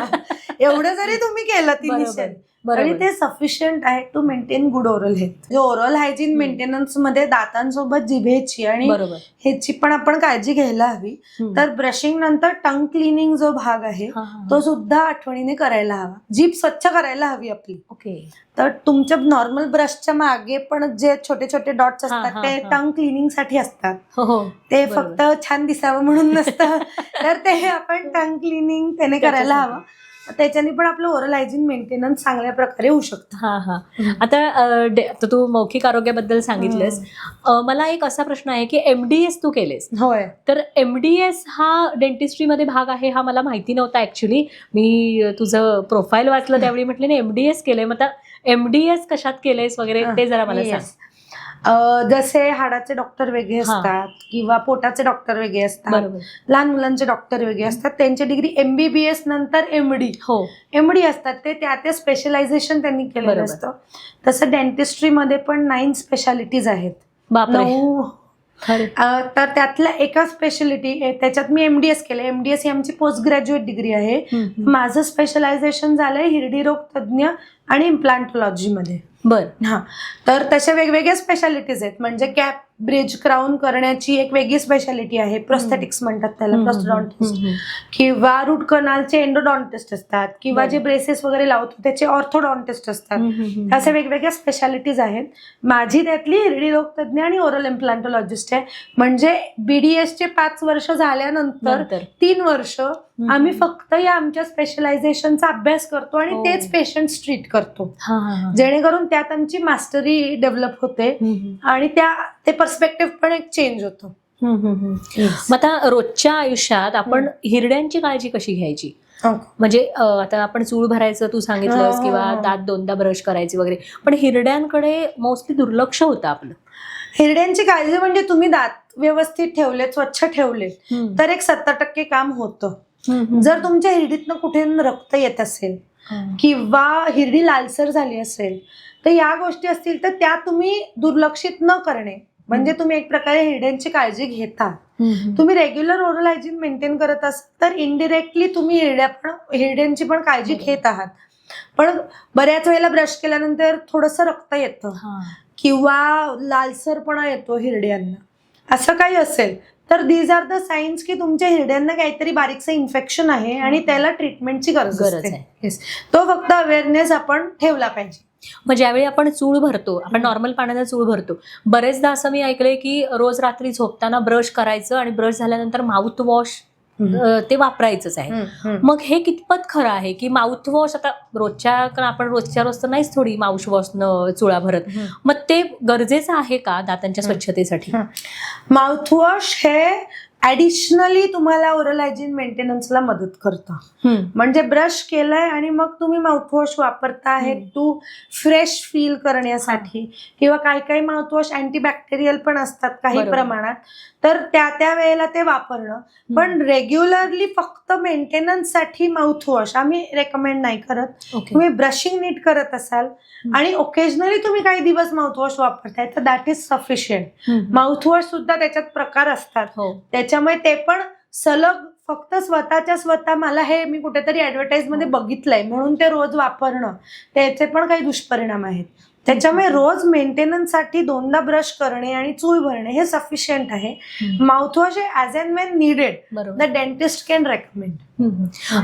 एवढं जरी तुम्ही केलं तिन्ही, आणि ते सफिशियंट आहे to maintain good oral health. Oral hygiene maintenance मध्ये दातांसोबत जिभेची आणि ह्याची पण आपण काळजी घ्यायला हवी. तर ब्रशिंग नंतर टंग क्लिनिंग जो भाग आहे तो सुद्धा आठवणीने करायला हवा. जीभ स्वच्छ करायला हवी आपली. तर तुमच्या नॉर्मल ब्रशच्या मागे पण जे छोटे छोटे डॉट्स असतात ते टंग क्लिनिंग साठी असतात. ते फक्त छान दिसावं म्हणून नसतं. तर ते आपण टंग क्लिनिंग त्याने करायला हवं. त्याच्याने पण आपलं ओरल हायजीन मेंटेनन्स चांगल्या प्रकारे होऊ शकतं. आता तू मौखिक आरोग्याबद्दल सांगितलंस. मला एक असा प्रश्न आहे की MDS तू केलेस. होय. तर MDS हा डेंटिस्ट्रीमध्ये भाग आहे हा मला माहिती नव्हता ऍक्च्युली. मी तुझं प्रोफाईल वाचलं त्यावेळी म्हटलं ना MDS केलंय. मग MDS कशात केलंयस वगैरे ते जरा मला सांग. जसे हाडाचे डॉक्टर वेगळे असतात किंवा पोटाचे डॉक्टर वेगळे असतात, लहान मुलांचे डॉक्टर वेगळे असतात, त्यांची डिग्री MBBS नंतर MD असतात. ते त्या स्पेशलायझेशन त्यांनी केलेलं असतं. तसं डेंटिस्ट्रीमध्ये पण 9 स्पेशालिटीज आहेत. 9. तर त्यातल्या एका स्पेशालिटी त्याच्यात मी MDS केलं. MDS ही आमची पोस्ट ग्रॅज्युएट डिग्री आहे. माझं स्पेशलायझेशन झालंय हिरडी रोग तज्ञ आणि इम्प्लांटॉलॉजी मध्ये. बर. तर तशा वेगवेगळ्या स्पेशालिटीज आहेत. म्हणजे कॅप ब्रिज क्राऊन करण्याची एक वेगळी स्पेशालिटी आहे, प्रोस्थेटिक्स म्हणतात त्याला, प्रोस्थोडॉन्टिस्ट. किंवा रूट कनालचे एंडोडॉन्टिस्ट असतात, किंवा जे ब्रेसेस वगैरे लावतो त्याचे ऑर्थोडॉन्टिस्ट असतात. असे वेगवेगळ्या स्पेशालिटीज आहेत. माझी त्यातली हिरडी रोग तज्ञ आणि ओरल इम्प्लांटोलॉजिस्ट आहे. म्हणजे BDS चे 5 वर्ष झाल्यानंतर 3 वर्ष आम्ही फक्त या आमच्या स्पेशलायझेशनचा अभ्यास करतो आणि तेच पेशंट्स ट्रीट करतो, जेणेकरून त्यात आमची मास्टरी डेव्हलप होते आणि ते पर्स्पेक्टिव्ह पण एक चेंज होतो. मग आता रोजच्या आयुष्यात आपण हिरड्यांची काळजी कशी घ्यायची? म्हणजे आता आपण चूळ भरायचं तू सांगितलंस, किंवा दात 2दा ब्रश करायचे वगैरे, पण हिरड्यांकडे मोस्टली दुर्लक्ष होतं आपलं. हिरड्यांची काळजी म्हणजे तुम्ही दात व्यवस्थित ठेवले, स्वच्छ ठेवले तर एक 70% काम होतं. जर तुमच्या हिरडीतनं कुठे रक्त येत असेल किंवा हिरडी लालसर झाली असेल तर या गोष्टी असतील तर त्या तुम्ही दुर्लक्षित न करणे, म्हणजे तुम्ही एक प्रकारे हिरड्यांची काळजी घेता. तुम्ही रेग्युलर ओरल हायजीन मेंटेन करत असाल तर इनडिरेक्टली तुम्ही हिरड्यांची पण काळजी घेत आहात. पण बऱ्याच वेळेला ब्रश केल्यानंतर थोडंसं रक्त येतं किंवा लालसरपणा येतो हिरड्यांना, असं काही असेल तर दीज आर द साइन्स की तुमच्या हिरड्यांना काहीतरी बारीकचं इन्फेक्शन आहे आणि त्याला ट्रीटमेंटची गरज आहे. तो फक्त अवेअरनेस आपण ठेवला पाहिजे. मग ज्यावेळी आपण चूळ भरतो, आपण नॉर्मल पाण्याने चूळ भरतो, बरेचदा असं मी ऐकलंय की रोज रात्री झोपताना ब्रश करायचं आणि ब्रश झाल्यानंतर माउथ वॉश ते वापरायचंच आहे. मग हे कितपत खरं आहे की माउथ वॉश आता आपण रोजच्या रोज तर नाहीच थोडी माउथ वॉश न चुळा भरत, मग ते गरजेचं आहे का दातांच्या स्वच्छतेसाठी? माउथ वॉश हे ऍडिशनली तुम्हाला ओरल हायजीन मेंटेनन्सला मदत करतं. म्हणजे ब्रश केलाय आणि मग तुम्ही माउथवॉश वापरता हे टू फ्रेश फील करण्यासाठी, किंवा काही काही माउथवॉश अँटीबॅक्टेरियल पण असतात काही प्रमाणात, तर त्या वेळेला ते वापरणं. पण रेग्युलरली फक्त मेंटेनन्ससाठी माउथवॉश आम्ही रेकमेंड नाही करत. तुम्ही ब्रशिंग नीट करत असाल आणि ओकेजनली तुम्ही काही दिवस माउथवॉश वापरताय तर दॅट इज सफिशियंट. माउथवॉश सुद्धा त्याच्यात प्रकार असतात, त्याच्यामुळे ते पण सलग फक्त स्वतः मला हे मी कुठेतरी ऍडव्हर्टाईज मध्ये बघितलंय म्हणून ते रोज वापरणं, त्याचे पण काही दुष्परिणाम आहेत. त्याच्यामुळे रोज मेंटेनन्ससाठी 2दा ब्रश करणे आणि चूळ भरणे हे सफिशियंट आहे. माउथवॉश हे as and Wien needed the dentist can recommend.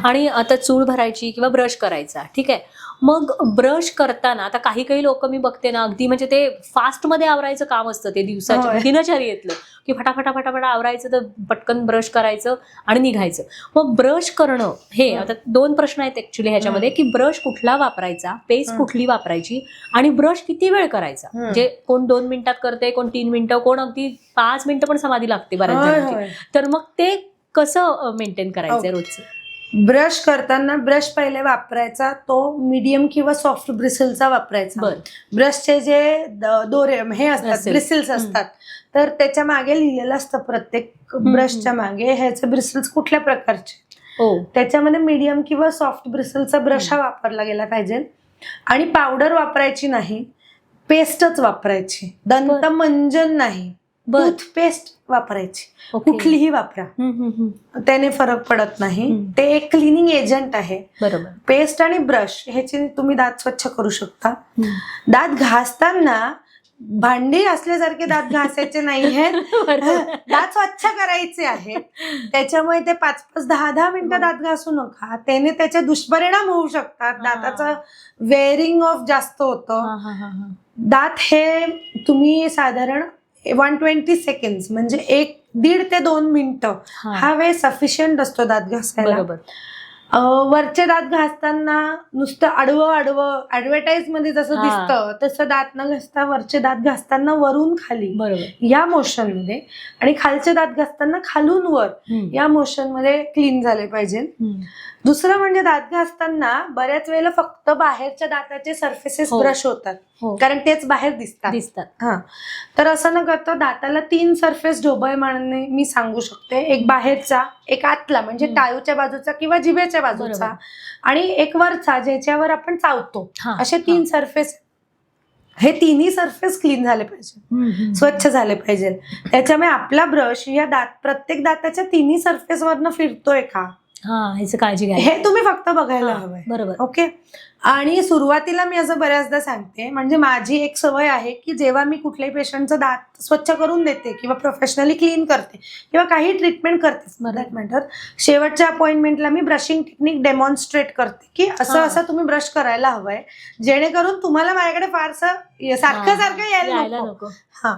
आणि आता चूळ भरायची किंवा ब्रश करायचा, ठीक आहे, मग ब्रश करताना आता काही लोक मी बघते ना, अगदी म्हणजे ते फास्ट मध्ये आवरायचं काम असतं, ते दिवसाच्या दिनचर्येतलं की फटाफट आवरायचं, तर पटकन ब्रश करायचं आणि निघायचं. मग ब्रश करणं हे आता 2 प्रश्न आहेत ऍक्च्युली ह्याच्यामध्ये, की ब्रश कुठला वापरायचा, पेस्ट कुठली वापरायची, आणि ब्रश किती वेळ करायचा. म्हणजे कोण 2 मिनिटात करते, कोण 3 मिनिटं, कोण अगदी 5 मिनिटं पण समाधी लागते बऱ्याच जणांची. तर मग ते कसं मेंटेन करायचंय रोजचं? ब्रश करताना ब्रश पहिले वापरायचा तो मीडियम किंवा सॉफ्ट ब्रिसलचा वापरायचा. ब्रशचे जे दोरे हे असतात, ब्रिसल्स असतात, तर त्याच्या मागे लिहिलेलं असतं प्रत्येक ब्रशच्या मागे ह्याचे ब्रिसल्स कुठल्या प्रकारचे. त्याच्यामध्ये मीडियम किंवा सॉफ्ट ब्रिसलचा ब्रश हा वापरला गेला पाहिजे. आणि पावडर वापरायची नाही, पेस्टच वापरायची, दंतमंजन नाही, टूथपेस्ट वापरायची, कुठलीही वापरा, त्याने फरक पडत नाही. ते एक क्लिनिंग एजंट आहे. बरोबर. पेस्ट आणि ब्रश ह्याची तुम्ही दात स्वच्छ करू शकता. दात घासताना भांडी असल्यासारखे दात घासायचे नाही आहेत, दात स्वच्छ करायचे आहेत. त्याच्यामुळे ते 5-5, 10-10 मिनिटं दात घासू नका, त्याने त्याचे दुष्परिणाम होऊ शकतात. दाताचं वेअरिंग ऑफ जास्त होतं. दात हे तुम्ही साधारण 120 सेकंड्स म्हणजे 1.5 ते 2 मिनिटं हा वेळ सफिशियंट असतो दात घासायला. वरचे दात घासताना नुसतं आडवं ऍडव्हर्टाईज मध्ये जसं दिसतं तसं दात न घासता वरचे दात घासताना वरून खाली या मोशन मध्ये, आणि खालचे दात घासताना खालून वर या मोशन मध्ये क्लीन झाले पाहिजे. दुसरं म्हणजे दात घासताना बऱ्याच वेळेला फक्त बाहेरच्या दाताचे सरफेसेस ब्रश होतात, कारण तेच बाहेर दिसतात. तर असं न करता दाताला 3 सरफेस ढोबळमानाने मी सांगू शकते. एक बाहेरचा, एक आतला म्हणजे टाळूच्या बाजूचा किंवा जिभेच्या बाजूचा, आणि एक वरचा ज्याच्यावर आपण चावतो. असे 3 सरफेस, हे 3ही सरफेस क्लीन झाले पाहिजे, स्वच्छ झाले पाहिजे. त्याच्यामुळे आपला ब्रश या प्रत्येक दाताच्या 3ही सरफेस वरनं फिरतोय का ह्याची काळजी घ्यायला हे तुम्ही फक्त बघायला हा, हवंय. बरोबर. ओके. आणि सुरुवातीला मी असं बऱ्याचदा सांगते, म्हणजे माझी एक सवय आहे की जेव्हा मी कुठल्याही पेशंटचं दात स्वच्छ करून देते किंवा प्रोफेशनली क्लीन करते किंवा काही ट्रीटमेंट करते बरोबर. दॅट मॅटर, शेवटच्या अपॉइंटमेंटला मी ब्रशिंग टेक्निक डेमॉन्स्ट्रेट करते की असं हा. असं तुम्ही ब्रश करायला हवंय, जेणेकरून तुम्हाला माझ्याकडे फारसं सारखं सारखं यायला नको. हा.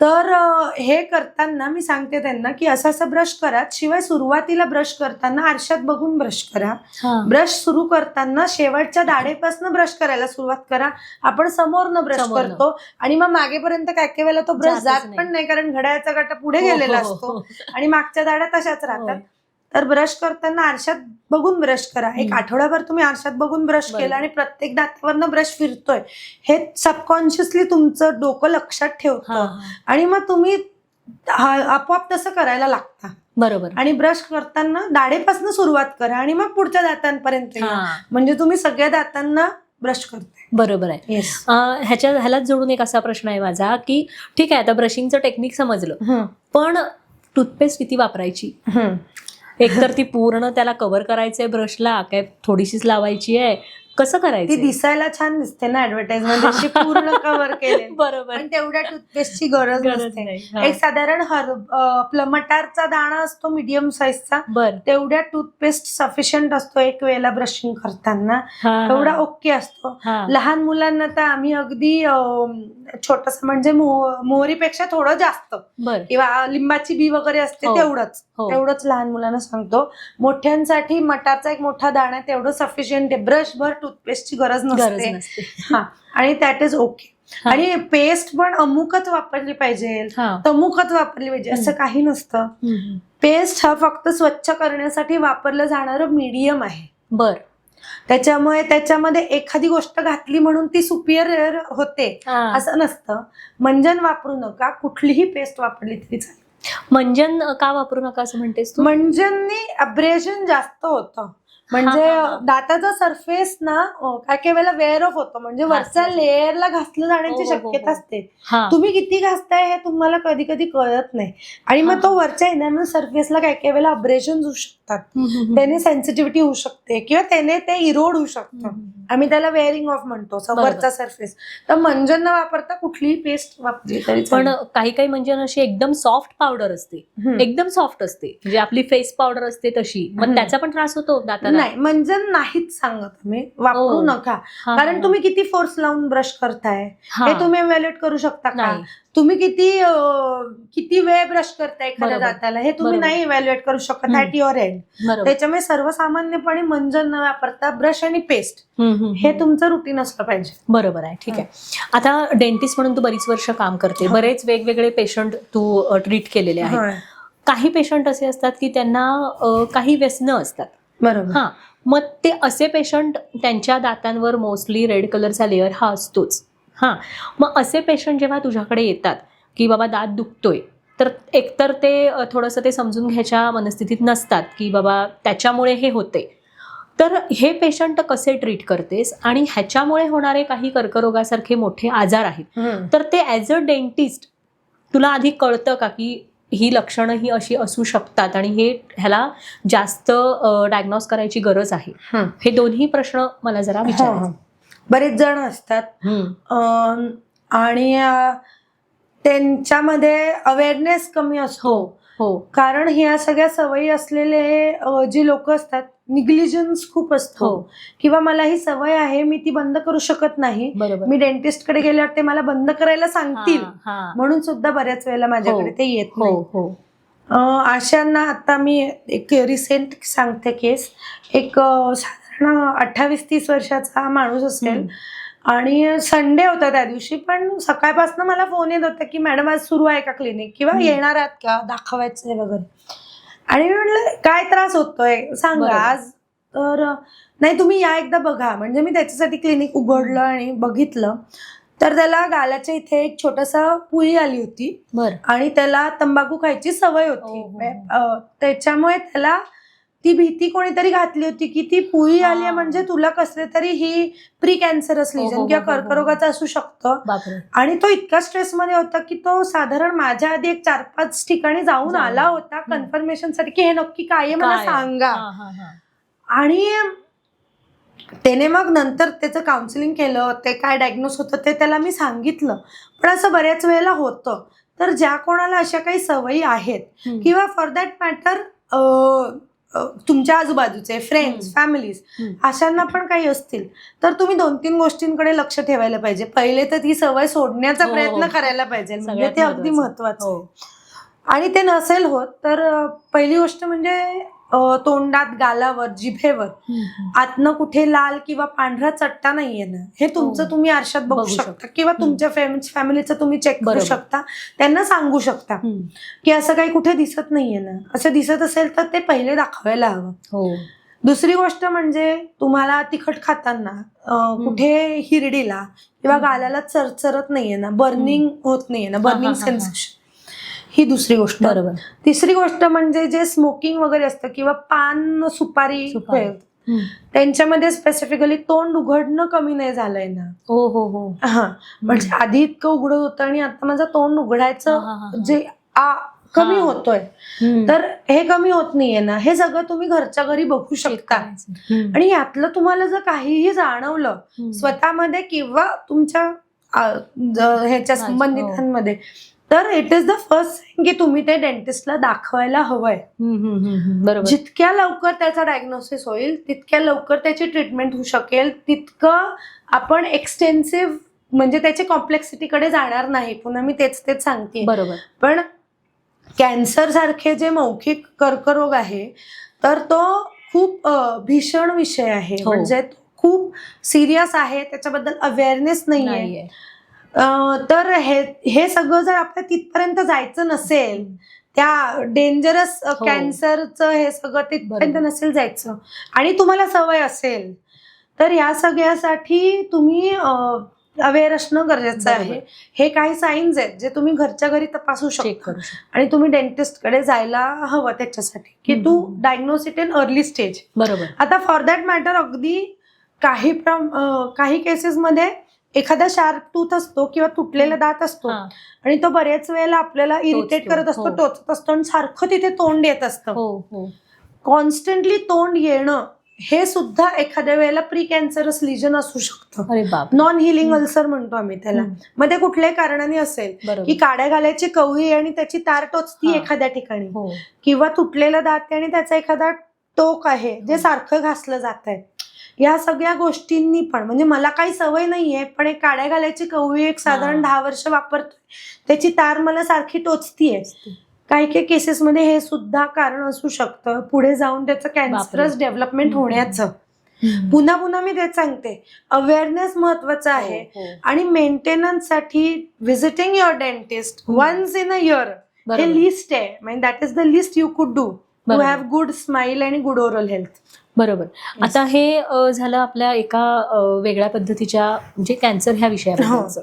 तर हे करताना मी सांगते त्यांना की असं असं ब्रश करा. शिवाय सुरुवातीला ब्रश करताना आरशात बघून ब्रश करा. ब्रश सुरू करताना शेवटच्या दाढेपासून ब्रश करायला सुरुवात करा. आपण समोरनं ब्रश समोरनं. करतो आणि मग मागेपर्यंत काय काय वेळेला तो ब्रश जातच जात नाही. पण नाही, कारण घड्याळाचा काटा पुढे गेलेला असतो आणि मागच्या दाढ्या तशाच राहतात. होय. तर ब्रश करताना आरशात बघून ब्रश करा. एक आठवडाभर तुम्ही आरशात बघून ब्रश बरोबर. केला आणि प्रत्येक दातावरनं ब्रश फिरतोय हे सबकॉन्शियसली तुमचं डोकं लक्षात ठेवतं आणि मग तुम्ही आपोआप तसं करायला लागता. बरोबर. आणि ब्रश करताना दाढेपासून सुरुवात करा आणि मग पुढच्या दातांपर्यंत या. म्हणजे तुम्ही सगळ्या दातांना ब्रश करताय. बरोबर आहे. ह्यालाच जोडून एक असा प्रश्न आहे माझा की ठीक आहे, आता ब्रशिंगचं टेक्निक समजलं, पण टूथपेस्ट किती वापरायची? एकतर ती पूर्ण त्याला कव्हर करायचंय ब्रशला, काय थोडीशीच लावायची आहे, कसं ती करायचं? दिसायला छान दिसते ना ऍडव्हर्टाइजमेंट, अशी पूर्ण कव्हर केले, बरोबर. पण तेवढ्या टूथपेस्टची गरज नसते. नाही. एक साधारण आपलं मटारचा दाणा असतो मीडियम साईजचा, बर. तेवढ्या टूथपेस्ट सफिशियंट असतो एक वेळेला ब्रशिंग करताना, तेवढा ओके असतो. लहान मुलांना तर आम्ही अगदी छोटस म्हणजे मोहरीपेक्षा थोडं जास्त बर. किंवा लिंबाची बी वगैरे असते तेवढंच लहान मुलांना सांगतो. मोठ्यांसाठी मटारचा एक मोठा दाणा आहे तेवढं सफिशियंट आहे. ब्रश भर टूथपेस्टची गरज नसते. हा. आणि दॅट इज ओके. आणि पेस्ट पण अमुकच वापरली पाहिजे, तमुकच वापरली पाहिजे असं काही नसतं. पेस्ट हा फक्त स्वच्छ करण्यासाठी वापरलं जाणारं मीडियम आहे. बर. त्याच्यामुळे त्याच्यामध्ये एखादी गोष्ट घातली म्हणून ती सुपिरियर होते असं नसतं. मंजन वापरू नका, कुठलीही पेस्ट वापरली तरी चालेल. मंजन का वापरू नका असं म्हणतेस तू? मंजननी अब्रेशन जास्त होतं, म्हणजे दाताचा सरफेस ना काय काय वेळेला वेअर ऑफ होतो, म्हणजे वरच्या लेअरला घासलं जाण्याची शक्यता असते. तुम्ही किती घासताय हे तुम्हाला कधी कधी कळत नाही आणि मग तो वरच्या इनॅमल सरफेसला काय काय वेळेला अब्रेशन होऊ शकतात, त्याने सेन्सिटिव्हिटी होऊ शकते किंवा त्याने ते इरोड होऊ शकतं. आम्ही त्याला वेअरिंग ऑफ म्हणतो वरचा सरफेस. तर मंजन न वापरता कुठलीही पेस्ट वापरली तरी. पण काही काही मंजन अशी एकदम सॉफ्ट पावडर असते, एकदम सॉफ्ट असते, म्हणजे आपली फेस पावडर असते तशी, मग त्याचा पण त्रास होतो दाताला? नाही, मंजन नाहीच सांगत मी, वापरू नका. कारण तुम्ही किती फोर्स लावून ब्रश करताय हे तुम्ही इव्हॅल्युएट करू शकता का? तुम्ही किती वेळ ब्रश करताय एखाद्या दाताला हे तुम्ही नाही इव्हॅल्युएट करू शकत ऍट युअर एंड. त्याच्यामुळे सर्वसामान्यपणे मंजन न वापरता ब्रश आणि पेस्ट हे तुमचं रुटीन असलं पाहिजे. बरोबर आहे. ठीक आहे. आता डेंटिस्ट म्हणून तू बरीच वर्ष काम करते, बरेच वेगवेगळे पेशंट तू ट्रीट केलेले आहेत. काही पेशंट असे असतात की त्यांना काही व्यसनं असतात. बरोबर. मग ते असे पेशंट, त्यांच्या दातांवर मोस्टली रेड कलरचा लेअर हा असतोच. मग असे पेशंट जेव्हा तुझ्याकडे येतात की बाबा दात दुखतोय, तर एकतर ते थोडंसं ते समजून घ्यायच्या मनस्थितीत नसतात की बाबा त्याच्यामुळे हे होते, तर हे पेशंट कसे ट्रीट करतेस? आणि ह्याच्यामुळे होणारे काही कर्करोगासारखे मोठे आजार आहेत, तर ते ॲज अ डेंटिस्ट तुला आधी कळतं का की ही लक्षणं ही अशी असू शकतात आणि ह्याला जास्त डायग्नोस करायची गरज आहे? हे दोन्ही प्रश्न मला जरा विचारायचे. बरेच जण असतात आणि त्यांच्यामध्ये अवेअरनेस कमी असतो. कारण ह्या सगळ्या सवयी असलेले जी लोक असतात, निग्लिजन्स खूप असतो किंवा मला ही सवय आहे, मी ती बंद करू शकत नाही, मी डेंटिस्ट कडे गेल्यावर ते मला बंद करायला सांगतील म्हणून सुद्धा बऱ्याच वेळेला माझ्याकडे ते येत नाही. अशांना आता मी एक रिसेंट सांगते केस. एक साधारण 28-30 वर्षाचा माणूस असेल आणि संडे होता त्या दिवशी, पण सकाळपासून मला फोन येत होता की मॅडम आज सुरू आहे का क्लिनिक किंवा येणार आहात का, दाखवायचंय वगैरे. आणि मी म्हटलं काय त्रास होतोय सांगा आज. तर नाही तुम्ही या एकदा बघा. म्हणजे मी त्याच्यासाठी क्लिनिक उघडलं आणि बघितलं, तर त्याला गालाच्या इथे एक छोटासा पुळी आली होती आणि त्याला तंबाखू खायची सवय होती. त्याच्यामुळे त्याला ती भीती कोणीतरी घातली होती की ती पुळी आली आहे म्हणजे तुला कसले तरी ही प्री कॅन्सरस हो, लिजन हो, किंवा हो, हो. कर्करोगाचं असू शकतं. बापरे. आणि तो इतका स्ट्रेसमध्ये होता की तो साधारण माझ्या आधी एक 4-5 ठिकाणी जाऊन जाऊन आला आला. होता कन्फर्मेशन साठी की हे नक्की काय आहे मला काय? सांगा. हा, हा, हा. आणि त्याने मग नंतर त्याचं काउन्सिलिंग केलं, ते काय डायग्नोस होतं ते त्याला मी सांगितलं. पण असं बऱ्याच वेळेला होतं. तर ज्या कोणाला अशा काही सवयी आहेत हम्म. किंवा फॉर दॅट मॅटर तुमच्या आजूबाजूचे फ्रेंड्स फॅमिलीज अशांना पण काही असतील तर तुम्ही 2-3 गोष्टींकडे लक्ष ठेवायला पाहिजे. पहिले तर ती सवय सोडण्याचा हो, प्रयत्न हो. करायला पाहिजे, म्हणजे सगळ्यात ते अगदी महत्त्वाचं. महत्वाचं हो. आहे. आणि ते नसेल होत तर पहिली गोष्ट म्हणजे तोंडात, गालावर, जिभेवर आतनं कुठे लाल किंवा पांढरा चट्टा नाहीये ना, हे तुमचं हो. तुम्ही आरशात बघू बघू शकता किंवा तुमच्या फॅमिलीचं तुम्ही चेक करू बरोबर. शकता, त्यांना सांगू शकता की असं काही कुठे दिसत नाहीये ना. असं दिसत असेल तर ते पहिले दाखवायला हवं. हो. दुसरी गोष्ट म्हणजे तुम्हाला तिखट खाताना कुठे हिरडीला किंवा गालाला चरचरत नाहीये ना, बर्निंग होत नाहीये ना, बर्निंग सेन्सेशन, ही दुसरी गोष्ट. बरोबर. तिसरी गोष्ट म्हणजे जे स्मोकिंग वगैरे असतं किंवा पान सुपारी त्यांच्यामध्ये स्पेसिफिकली तोंड उघडणं कमी नाही झालंय ना. हो हो हो. हा, म्हणजे आधी इतकं उघडत होतं आणि आता माझं तोंड उघडायचं जे कमी होतोय, तर हे कमी होत नाहीये ना. हे सगळं तुम्ही घरच्या घरी बघू शकता. आणि यातलं तुम्हाला जर काहीही जाणवलं स्वतःमध्ये किंवा तुमच्या ह्याच्या संबंधितांमध्ये, तर it is the first sign की तुम्ही ते डेंटिस्टला दाखवायला हवंय. बरोबर. जितक्या लवकर त्याचा डायग्नोसिस होईल तितक्या लवकर त्याची ट्रीटमेंट होऊ शकेल, तितकं आपण एक्सटेन्सिव्ह म्हणजे त्याच्या कॉम्प्लेक्सिटीकडे जाणार नाही. पुन्हा मी तेच सांगते. बरोबर. पण कॅन्सर सारखे जे मौखिक कर्करोग आहे तर तो खूप भीषण विषय आहे. म्हणजे खूप सिरियस आहे, त्याच्याबद्दल अवेअरनेस नाहीये. तर हे सगळं जर आपल्या तिथपर्यंत जायचं नसेल, त्या डेंजरस कॅन्सरचं हे सगळं तिथपर्यंत नसेल जायचं आणि तुम्हाला सवय असेल, तर या सगळ्यासाठी तुम्ही अवेअर असणं गरजेचं आहे. हे काही साईन्स आहेत जे तुम्ही घरच्या घरी तपासू शकता आणि तुम्ही डेंटिस्टकडे जायला हवं त्याच्यासाठी की to diagnose it in early stage. बरोबर. आता फॉर दॅट मॅटर अगदी काही केसेसमध्ये एखादा शार्प टूथ असतो किंवा तुटलेला दात असतो आणि तो बऱ्याच वेळेला आपल्याला इरिटेट करत असतो, टोचत असतो आणि सारखं तिथे तोंड येत असतं. कॉन्स्टंटली तोंड येणं हे सुद्धा एखाद्या वेळेला प्री कॅन्सरस लिजन असू शकतं. नॉन हिलिंग अल्सर म्हणतो आम्ही त्याला. मध्ये कुठल्याही कारणाने असेल की काड्या घालायची कवळी आणि त्याची तार टोचती एखाद्या ठिकाणी, किंवा तुटलेलं दात आणि त्याचा एखादा टोक आहे जे सारखं घासलं जात आहे, या सगळ्या गोष्टींनी पण, म्हणजे मला काही सवय नाहीये पण एक काड्या घालायची कवळी एक साधारण 10 वर्ष वापरतोय, त्याची तार मला सारखी टोचतीये. काही केसेसमध्ये हे सुद्धा कारण असू शकतं पुढे जाऊन त्याचं कॅन्सरस डेव्हलपमेंट होण्याचं. पुन्हा पुन्हा मी तेच सांगते, अवेअरनेस महत्वाचं आहे. आणि मेंटेनन्स साठी visiting your dentist once in a year हे लिस्ट आहे. म्हणजे that is the list you could do to have good smile आणि गुड ओरल हेल्थ. बरोबर. आता हे झालं आपल्या एका वेगळ्या पद्धतीच्या म्हणजे कॅन्सर ह्या विषयाबद्दलचं.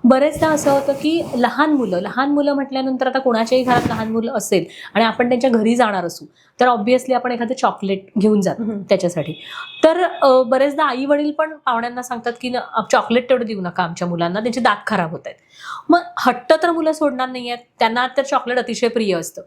बरेचदा असं होतं की लहान मुलं म्हटल्यानंतर आता कोणाच्याही घरात लहान मुलं असेल आणि आपण त्यांच्या घरी जाणार असू तर ऑब्व्हियसली आपण एखादं चॉकलेट घेऊन जातो त्याच्यासाठी. तर बरेचदा आई वडील पण पाहुण्यांना सांगतात की चॉकलेट तेवढं देऊ नका आमच्या मुलांना, त्यांचे दात खराब होत आहेत. मग हट्ट तर मुलं सोडणार नाही आहेत, त्यांना तर चॉकलेट अतिशय प्रिय असतं.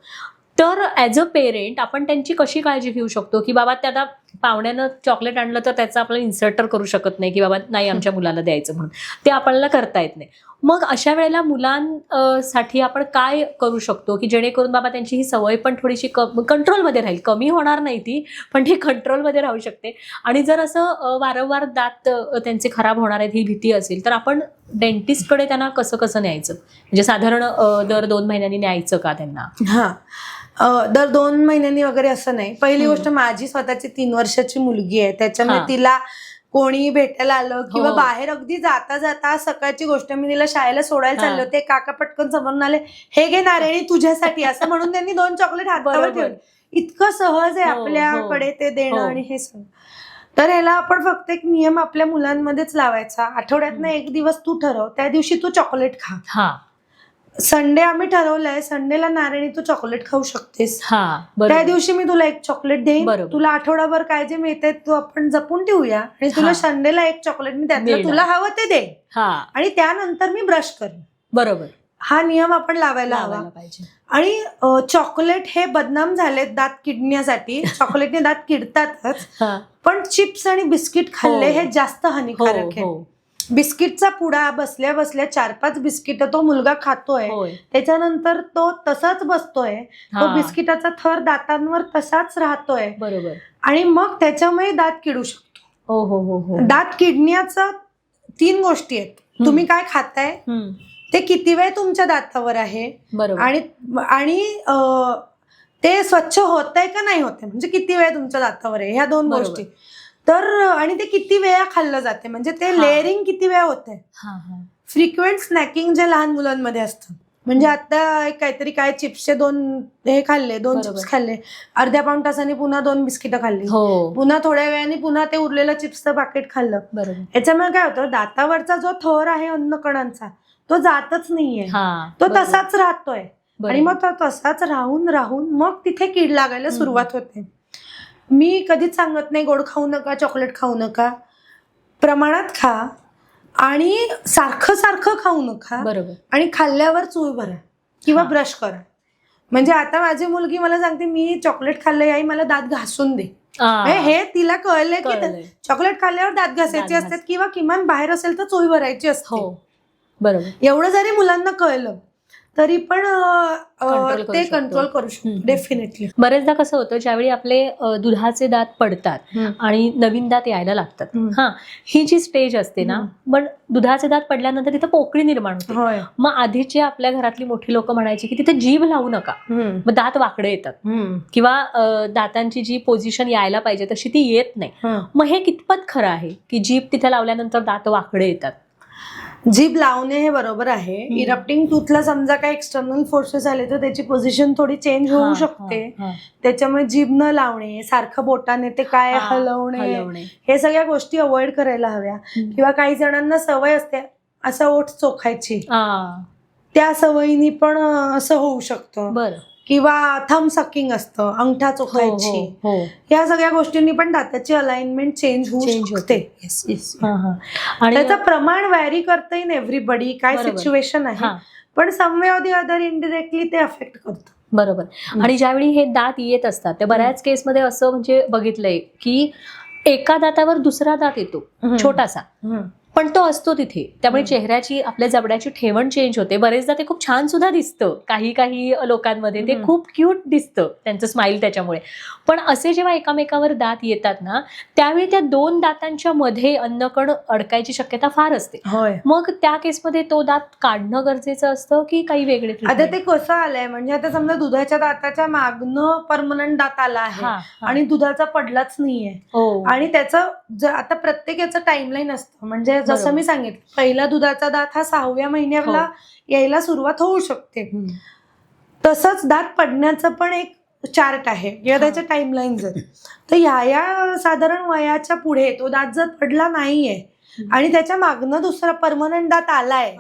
तर ॲज अ पेरेंट आपण त्यांची कशी काळजी घेऊ शकतो की बाबा त्या पाहुण्यानं चॉकलेट आणलं तर त्याचं आपल्याला इन्सर्ट तर करू शकत नाही की बाबा नाही आमच्या मुलाला द्यायचं म्हणून, ते आपल्याला करता येत नाही. मग अशा वेळेला मुलांसाठी आपण काय करू शकतो की जेणेकरून बाबा त्यांची ही सवय पण थोडीशी कंट्रोलमध्ये राहील, कमी होणार नाही ती पण ती कंट्रोलमध्ये राहू शकते. आणि जर असं वारंवार दात त्यांचे खराब होणार आहेत ही भीती असेल तर आपण डेंटिस्टकडे त्यांना कसं न्यायचं, म्हणजे साधारण दर 2 महिन्यांनी न्यायचं का त्यांना? दर 2 महिन्यांनी वगैरे असं नाही. पहिली गोष्ट, माझी स्वतःची 3 वर्षाची मुलगी आहे, त्याच्यामुळे तिला कोणी भेटायला आलं किंवा बाहेर अगदी जाता जाता, सकाळची गोष्ट मी तिला शाळेला सोडायला चालले होते, काका पटकन समोरून आले, हे घे नारायणी तुझ्यासाठी, असं म्हणून त्यांनी 2 चॉकलेट हातावर ठेवले. इतकं सहज आहे आपल्याकडे ते देणं आणि हे सगळं. तर ह्याला आपण फक्त एक नियम आपल्या मुलांमध्येच लावायचा, आठवड्यातनं 1 दिवस तू ठरव, त्या दिवशी तू चॉकलेट खा. संडे आम्ही ठरवलंय, संडेला नारायणी तू चॉकलेट खाऊ शकतेस. हा त्या बरोबर. दिवशी मी तुला एक चॉकलेट देईन. बरोबर. तुला आठवडाभर काय जे मिळते तू आपण जपून ठेवूया आणि तुला हा. संडेला एक चॉकलेट मी त्यातलं मिळणार. तुला हवं ते दे हा आणि त्यानंतर मी ब्रश करेन. बरोबर. हा नियम आपण लावायला हवा. लावायला पाहिजे. आणि चॉकलेट हे बदनाम झालेत दात किडण्यासाठी. चॉकलेटने दात किडतातच, हा. पण चिप्स आणि बिस्किट खाल्ले हो. हे जास्त हो हानिकारक आहे. हो बिस्किटचा पुडा बसल्या बसल्या 4-5 बिस्किट तो मुलगा खातोय, होय. त्याच्यानंतर तो तसाच बसतोय, तो हा. बिस्किटाचा थर दातांवर तसाच राहतोय बरोबर. आणि मग त्याच्यामुळे दात किडू शकतो. हो हो हो हो. दात किडण्याचा 3 गोष्टी आहेत. तुम्ही काय खाताय, हम्म. ते किती वेळ तुमच्या दातावर आहे, बरोबर. आणि आणि ते स्वच्छ होतंय का नाही होतंय, म्हणजे किती वेळ तुमच्या दातावर आहे, ह्या 2 बरोबर. गोष्टी. तर आणि ते किती वेळा खाल्लं जाते, म्हणजे ते हा. लेअरिंग किती वेळा होतंय. हा हा. फ्रिक्वेंट स्नॅकिंग जे लहान मुलांमध्ये असतं, म्हणजे आता एक काहीतरी काय चिप्सचे 2 हे खाल्ले, 2 बरोबर. चिप्स खाल्ले, अर्ध्या पाऊण तासाने पुन्हा 2 बिस्किटं खाल्ली, हो पुन्हा थोड्या वेळाने पुन्हा ते उरलेलं चिप्सचं पाकिट खाल्लं. बरोबर. याच्यामुळे काय होतं, दातावरचा जो थर आहे अन्नकणांचा तो जातच नाहीये, हा तो बरोबर. तसाच राहतोय. बरोबर. आणि मग तो तसाच राहून राहून मग तिथे कीड लागायला सुरुवात होते. मी कधीच सांगत नाही गोड खाऊ नका, चॉकलेट खाऊ नका, प्रमाणात खा आणि सारखं सारखं खाऊ नका. बरोबर. आणि खाल्ल्यावर चूळ भरा किंवा हा. ब्रश करा. म्हणजे आता माझी मुलगी मला सांगते, मी चॉकलेट खाल्लंय आई, मला दात घासून दे. हा. हे तिला कळलंय की कळलंय. चॉकलेट खाल्ल्यावर दात घासायचे दात असतात किंवा किमान बाहेर असेल तर चूळ भरायची असते. हो बरोबर. एवढं जरी मुलांना कळलं तरी पण Control करू ते शकतो. कंट्रोल करू शकतो हम्म. डेफिनेटली. बरेचदा कसं होतं, ज्यावेळी आपले दुधाचे दात पडतात आणि नवीन दात यायला लागतात, हम्म. हा ही जी स्टेज असते ना, हम्म. पण दुधाचे दात पडल्यानंतर तिथं पोकळी निर्माण होते. होय. मग आधीचे आपल्या घरातली मोठी लोक म्हणायची की तिथे जीभ लावू नका, मग दात वाकडे येतात किंवा दातांची जी पोझिशन यायला पाहिजे तशी ती येत नाही. मग हे कितपत खरं आहे की जीभ तिथे लावल्यानंतर दात वाकडे येतात? जीभ लावणे हे बरोबर आहे. इरप्टिंग टूथला समजा काही एक्सटर्नल फोर्सेस आले तर त्याची पोझिशन थोडी चेंज होऊ शकते. त्याच्यामुळे जीभ न लावणे, सारखं बोटाने ते काय हलवणे, हे सगळ्या गोष्टी अवॉइड करायला हव्या. किंवा काही जणांना सवय असते असं ओठ चोखायची, त्या सवयीनी पण असं होऊ शकतं. बरं. किंवा थंब सकिंग असतं, अंगठा चोखायची, या सगळ्या गोष्टींनी पण दाताची अलाइनमेंट चेंज होऊ शकते. आणि त्याचं प्रमाण व्हॅरी करतं इन एव्हरीबडी, काय सिच्युएशन आहे, पण some way or the other indirectly ते अफेक्ट करतं. बरोबर. आणि ज्यावेळी हे दात येत असतात त्या बऱ्याच केसमध्ये असं म्हणजे बघितलंय की एका दातावर दुसरा दात येतो छोटासा, पण तो असतो तिथे, त्यामुळे चेहऱ्याची आपल्या जबड्याची ठेवण चेंज होते. बरेचदा ते खूप छान सुद्धा दिसतं, काही काही लोकांमध्ये ते खूप क्यूट दिसतं त्यांचं स्माईल त्याच्यामुळे. पण असे जेव्हा एकामेकावर दात येतात ना, त्यावेळी त्या 2 दातांच्या मध्ये अन्नकण अडकायची शक्यता फार असते. मग त्या केसमध्ये तो दात काढणं गरजेचं असतं की काही वेगळे? आता ते कसं आलंय, म्हणजे आता समजा दुधाच्या दाताच्या मागनं परमनंट दात आला आहे आणि दुधाचा पडलाच नाहीये, आणि त्याचं आता प्रत्येक याचं टाइमलाईन असतं. म्हणजे जसं मी सांगितलं, पहिला दुधाचा दात हा 6व्या महिन्याला यायला सुरुवात होऊ शकते, तसंच दात पडण्याचं पण एक चार्ट आहे किंवा त्याचे टाइमलाईन्स आहेत. तर ह्या साधारण वयाच्या पुढे तो दात जर पडला नाहीये आणि त्याच्या मागनं दुसरा परमनंट दात आलाय,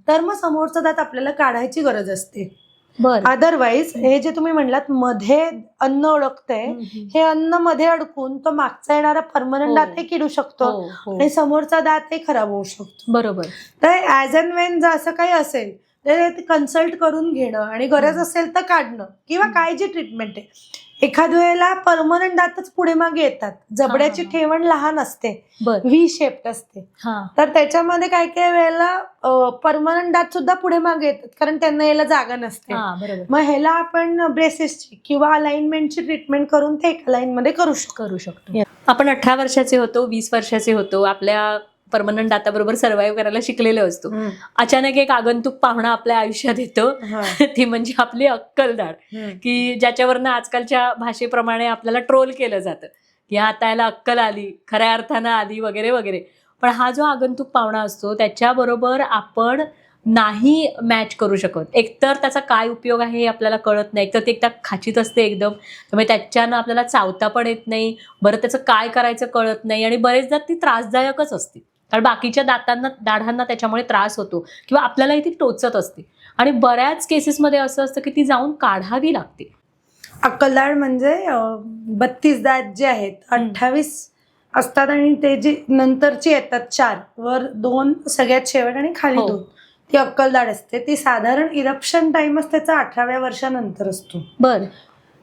तर मग समोरचा दात आपल्याला काढायची गरज असते. अदरवाईज हे जे तुम्ही म्हणलात मध्ये अन्न अडकतंय, हे अन्न मध्ये अडकून तो मागचा येणारा परमनंट दात हे किडू शकतो आणि समोरचा दात हे खराब होऊ शकतो. बरोबर. तर ऍज अँड वेन जर असं काही असेल तर कन्सल्ट करून घेणं आणि गरज असेल तर काढणं, किंवा काय जी ट्रीटमेंट आहे. एखाद वेळेला परमनंट दातच पुढे मागे येतात, जबड्याची ठेवण लहान असते, व्ही शेप्ड असते, तर त्याच्यामध्ये काही काही वेळेला परमनंट दात सुद्धा पुढे मागे येतात कारण त्यांना यायला जागा नसते. मग ह्याला आपण ब्रेसेसची किंवा अलाइनमेंटची ट्रीटमेंट करून ते एका लाईन मध्ये करू शकतो. आपण 18 वर्षाचे होतो, 20 वर्षाचे होतो, आपल्या परमनंट दाताबरोबर सर्व्हाइव्ह करायला शिकलेलो असतो. अचानक एक आगंतुक पाहुणा आपल्या आयुष्यात येतो, ती म्हणजे आपली अक्कलदाढ, की ज्याच्यावरनं आजकालच्या भाषेप्रमाणे आपल्याला ट्रोल केलं जातं की आता याला अक्कल आली, खऱ्या अर्थानं आली वगैरे वगैरे. पण हा जो आगंतुक पाहुणा असतो त्याच्याबरोबर आपण नाही मॅच करू शकत. एकतर त्याचा काय उपयोग आहे हे आपल्याला कळत नाही, एकतर ते एकदा खाचीत असते एकदम, त्यामुळे त्याच्यानं आपल्याला चावता पण येत नाही, बरं त्याचं काय करायचं कळत नाही, आणि बरेचदा ती त्रासदायकच असते कारण बाकीच्या दाढांना त्याच्यामुळे त्रास होतो किंवा आपल्यालाही ती टोचत असते. आणि बऱ्याच केसेसमध्ये असं असतं की ती जाऊन काढावी लागते. अक्कलदाढ म्हणजे 32 दात जे आहेत 28 असतात आणि ते जे नंतरची येतात 4 वर 2 सगळ्यात शेवट आणि खाली हो. 2 ती अक्कलदाढ असते. ती साधारण इरप्शन टाइमच त्याचा 18व्या वर्षानंतर असतो. बर.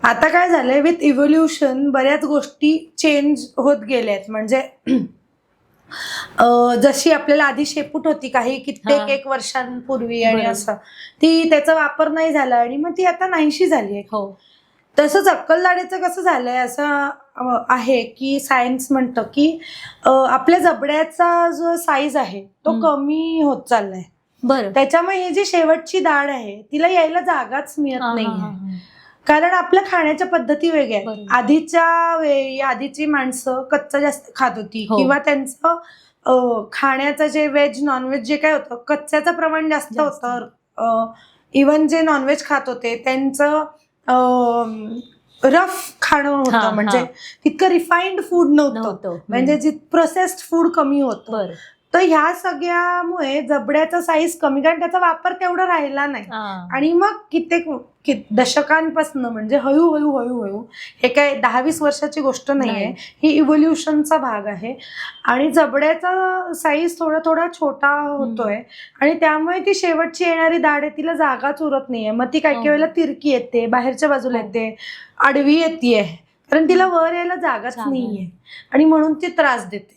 आता काय झालंय विथ इव्होल्युशन बऱ्याच गोष्टी चेंज होत गेल्यात. म्हणजे जशी आपल्याला आधी शेपूट होती काही कित्येक हा. एक वर्षांपूर्वी आणि बरोबर. असं ती त्याचा वापर नाही झाला आणि मग ती आता नाहीशी झाली आहे. हो. तसंच अक्कलदाढीचं कसं झालंय असं आहे की सायन्स म्हणतं की आपल्या जबड्याचा जो साईज आहे तो कमी होत चाललाय. बरं. त्याच्यामुळे ही जी शेवटची दाढ आहे तिला यायला जागाच मिळत नाहीये. कारण आपल्या खाण्याच्या पद्धती वेगळ्या आहेत. बरोबर. आधीच्या वेळी आधीची माणसं कच्चं जास्त खात होती हो. किंवा त्यांचं खाण्याचं जे व्हेज नॉनव्हेज जे काय होतं कच्च्याचं प्रमाण जास्त जास्त. होतं. इवन जे नॉनव्हेज खात होते त्यांचं रफ खाणं हा, होतं. म्हणजे हा. तितकं रिफाईंड फूड नव्हतं. म्हणजे जे प्रोसेस्ड फूड कमी होतं. बरं. तर ह्या सगळ्यामुळे जबड्याचा साईज कमी कारण त्याचा वापर तेवढा राहिला नाही. आणि मग कित्येक दशकांपासून म्हणजे हळूहळू हे काय 10-20 वर्षाची गोष्ट नाहीये. ही इव्होल्युशनचा भाग आहे आणि जबड्याचा साईज थोडा छोटा होतोय आणि त्यामुळे ती शेवटची येणारी दाढ आहे तिला जागाच उरत नाहीये. मग ती काही वेळेला तिरकी येते, बाहेरच्या बाजूला येते, आडवी येते कारण तिला वर यायला जागाच नाहीये आणि म्हणून ती त्रास देते.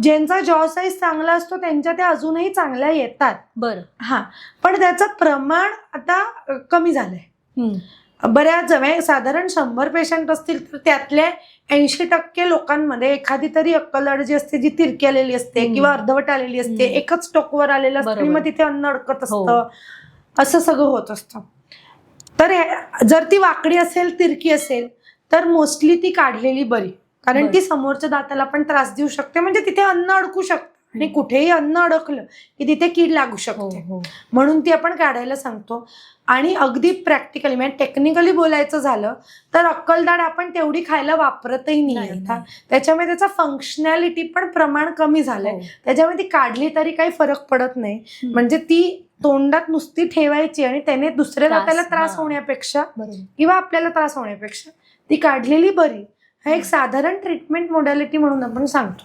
ज्यांचा जॉ साईज चांगला असतो त्यांच्या त्या अजूनही चांगल्या येतात. बरं. हा, पण त्याचं प्रमाण आता कमी झालंय. बऱ्याच साधारण 100 पेशंट असतील तर त्यातल्या 80% लोकांमध्ये एखादी तरी अक्कलदाढ जी असते जी तिरकी आलेली असते किंवा अर्धवट आलेली असते, एकच टोकवर आलेलं असतं आणि मग तिथे अन्न अडकत असतं, असं सगळं होत असतं. तर जर ती वाकडी असेल, तिरकी असेल तर मोस्टली ती काढलेली बरी. कारण ती समोरच्या दाताला पण त्रास देऊ शकते. म्हणजे तिथे अन्न अडकू शकतं आणि कुठेही अन्न अडकलं की तिथे कीड लागू शकते. म्हणून ती आपण काढायला सांगतो. आणि अगदी प्रॅक्टिकली म्हणजे टेक्निकली बोलायचं झालं तर अक्कलदाढ आपण तेवढी खायला वापरतही नाही आता. त्याच्यामुळे त्याचा फंक्शनॅलिटी पण प्रमाण कमी झालंय. त्याच्यामुळे ती काढली तरी काही फरक पडत नाही. म्हणजे ती तोंडात नुसती ठेवायची आणि त्याने दुसऱ्या दाताला त्रास होण्यापेक्षा किंवा आपल्याला त्रास होण्यापेक्षा ती काढलेली बरी. हा एक साधारण ट्रीटमेंट मोडॅलिटी म्हणून आपण सांगतो.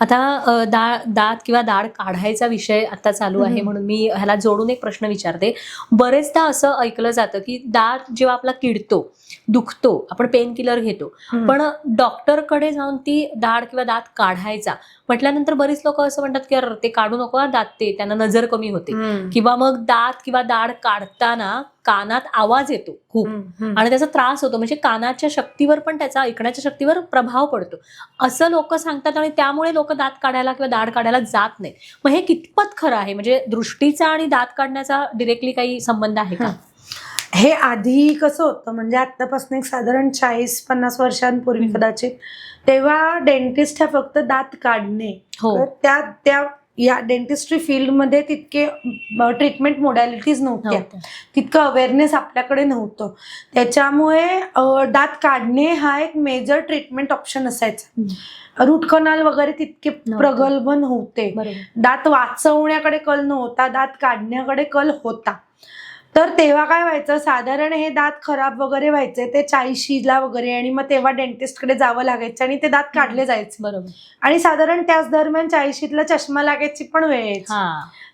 आता दात किंवा दाढ काढायचा विषय आता चालू आहे म्हणून मी ह्याला जोडून एक प्रश्न विचारते. बरेचदा असं ऐकलं जातं की दात जेव्हा आपला किडतो, दुखतो, आपण पेन किलर घेतो, पण डॉक्टरकडे जाऊन ती दाढ किंवा दात काढायचा म्हटल्यानंतर बरीच लोक असं म्हणतात की अरे ते काढू नको, दात ते त्यांना नजर कमी होते, किंवा मग दात किंवा दाढ काढताना कानात आवाज येतो खूप आणि त्याचा त्रास होतो, म्हणजे कानाच्या शक्तीवर पण त्याचा ऐकण्याच्या शक्तीवर प्रभाव पडतो असं लोक सांगतात आणि त्यामुळे लोक दात काढायला किंवा दाढ काढायला जात नाही. मग हे कितपत खरं आहे? म्हणजे दृष्टीचा आणि दात काढण्याचा डिरेक्टली काही संबंध आहे का? हे आधी कसं होतं म्हणजे आतापासून एक साधारण 40-50 वर्षांपूर्वी कदाचित, तेव्हा डेंटिस्ट हा फक्त दात काढणे, त्या या डेंटिस्ट्री फील्डमध्ये तितके ट्रीटमेंट मोडॅलिटीज नव्हत्या, तितकं अवेअरनेस आपल्याकडे नव्हतं. त्याच्यामुळे दात काढणे हा एक मेजर ट्रीटमेंट ऑप्शन असायचा. रूट कनाल वगैरे तितके प्रगल्भ नव्हते. दात वाचवण्याकडे कल नव्हता, दात काढण्याकडे कल होता. तर तेव्हा काय व्हायचं, साधारण हे दात खराब वगैरे व्हायचे ते 40ला वगैरे आणि मग तेव्हा डेंटिस्टकडे जावं लागायचं आणि ते दात काढले जायचे. बरोबर. आणि साधारण त्याच दरम्यान 40ला चष्मा लागायची पण वेळ यायची.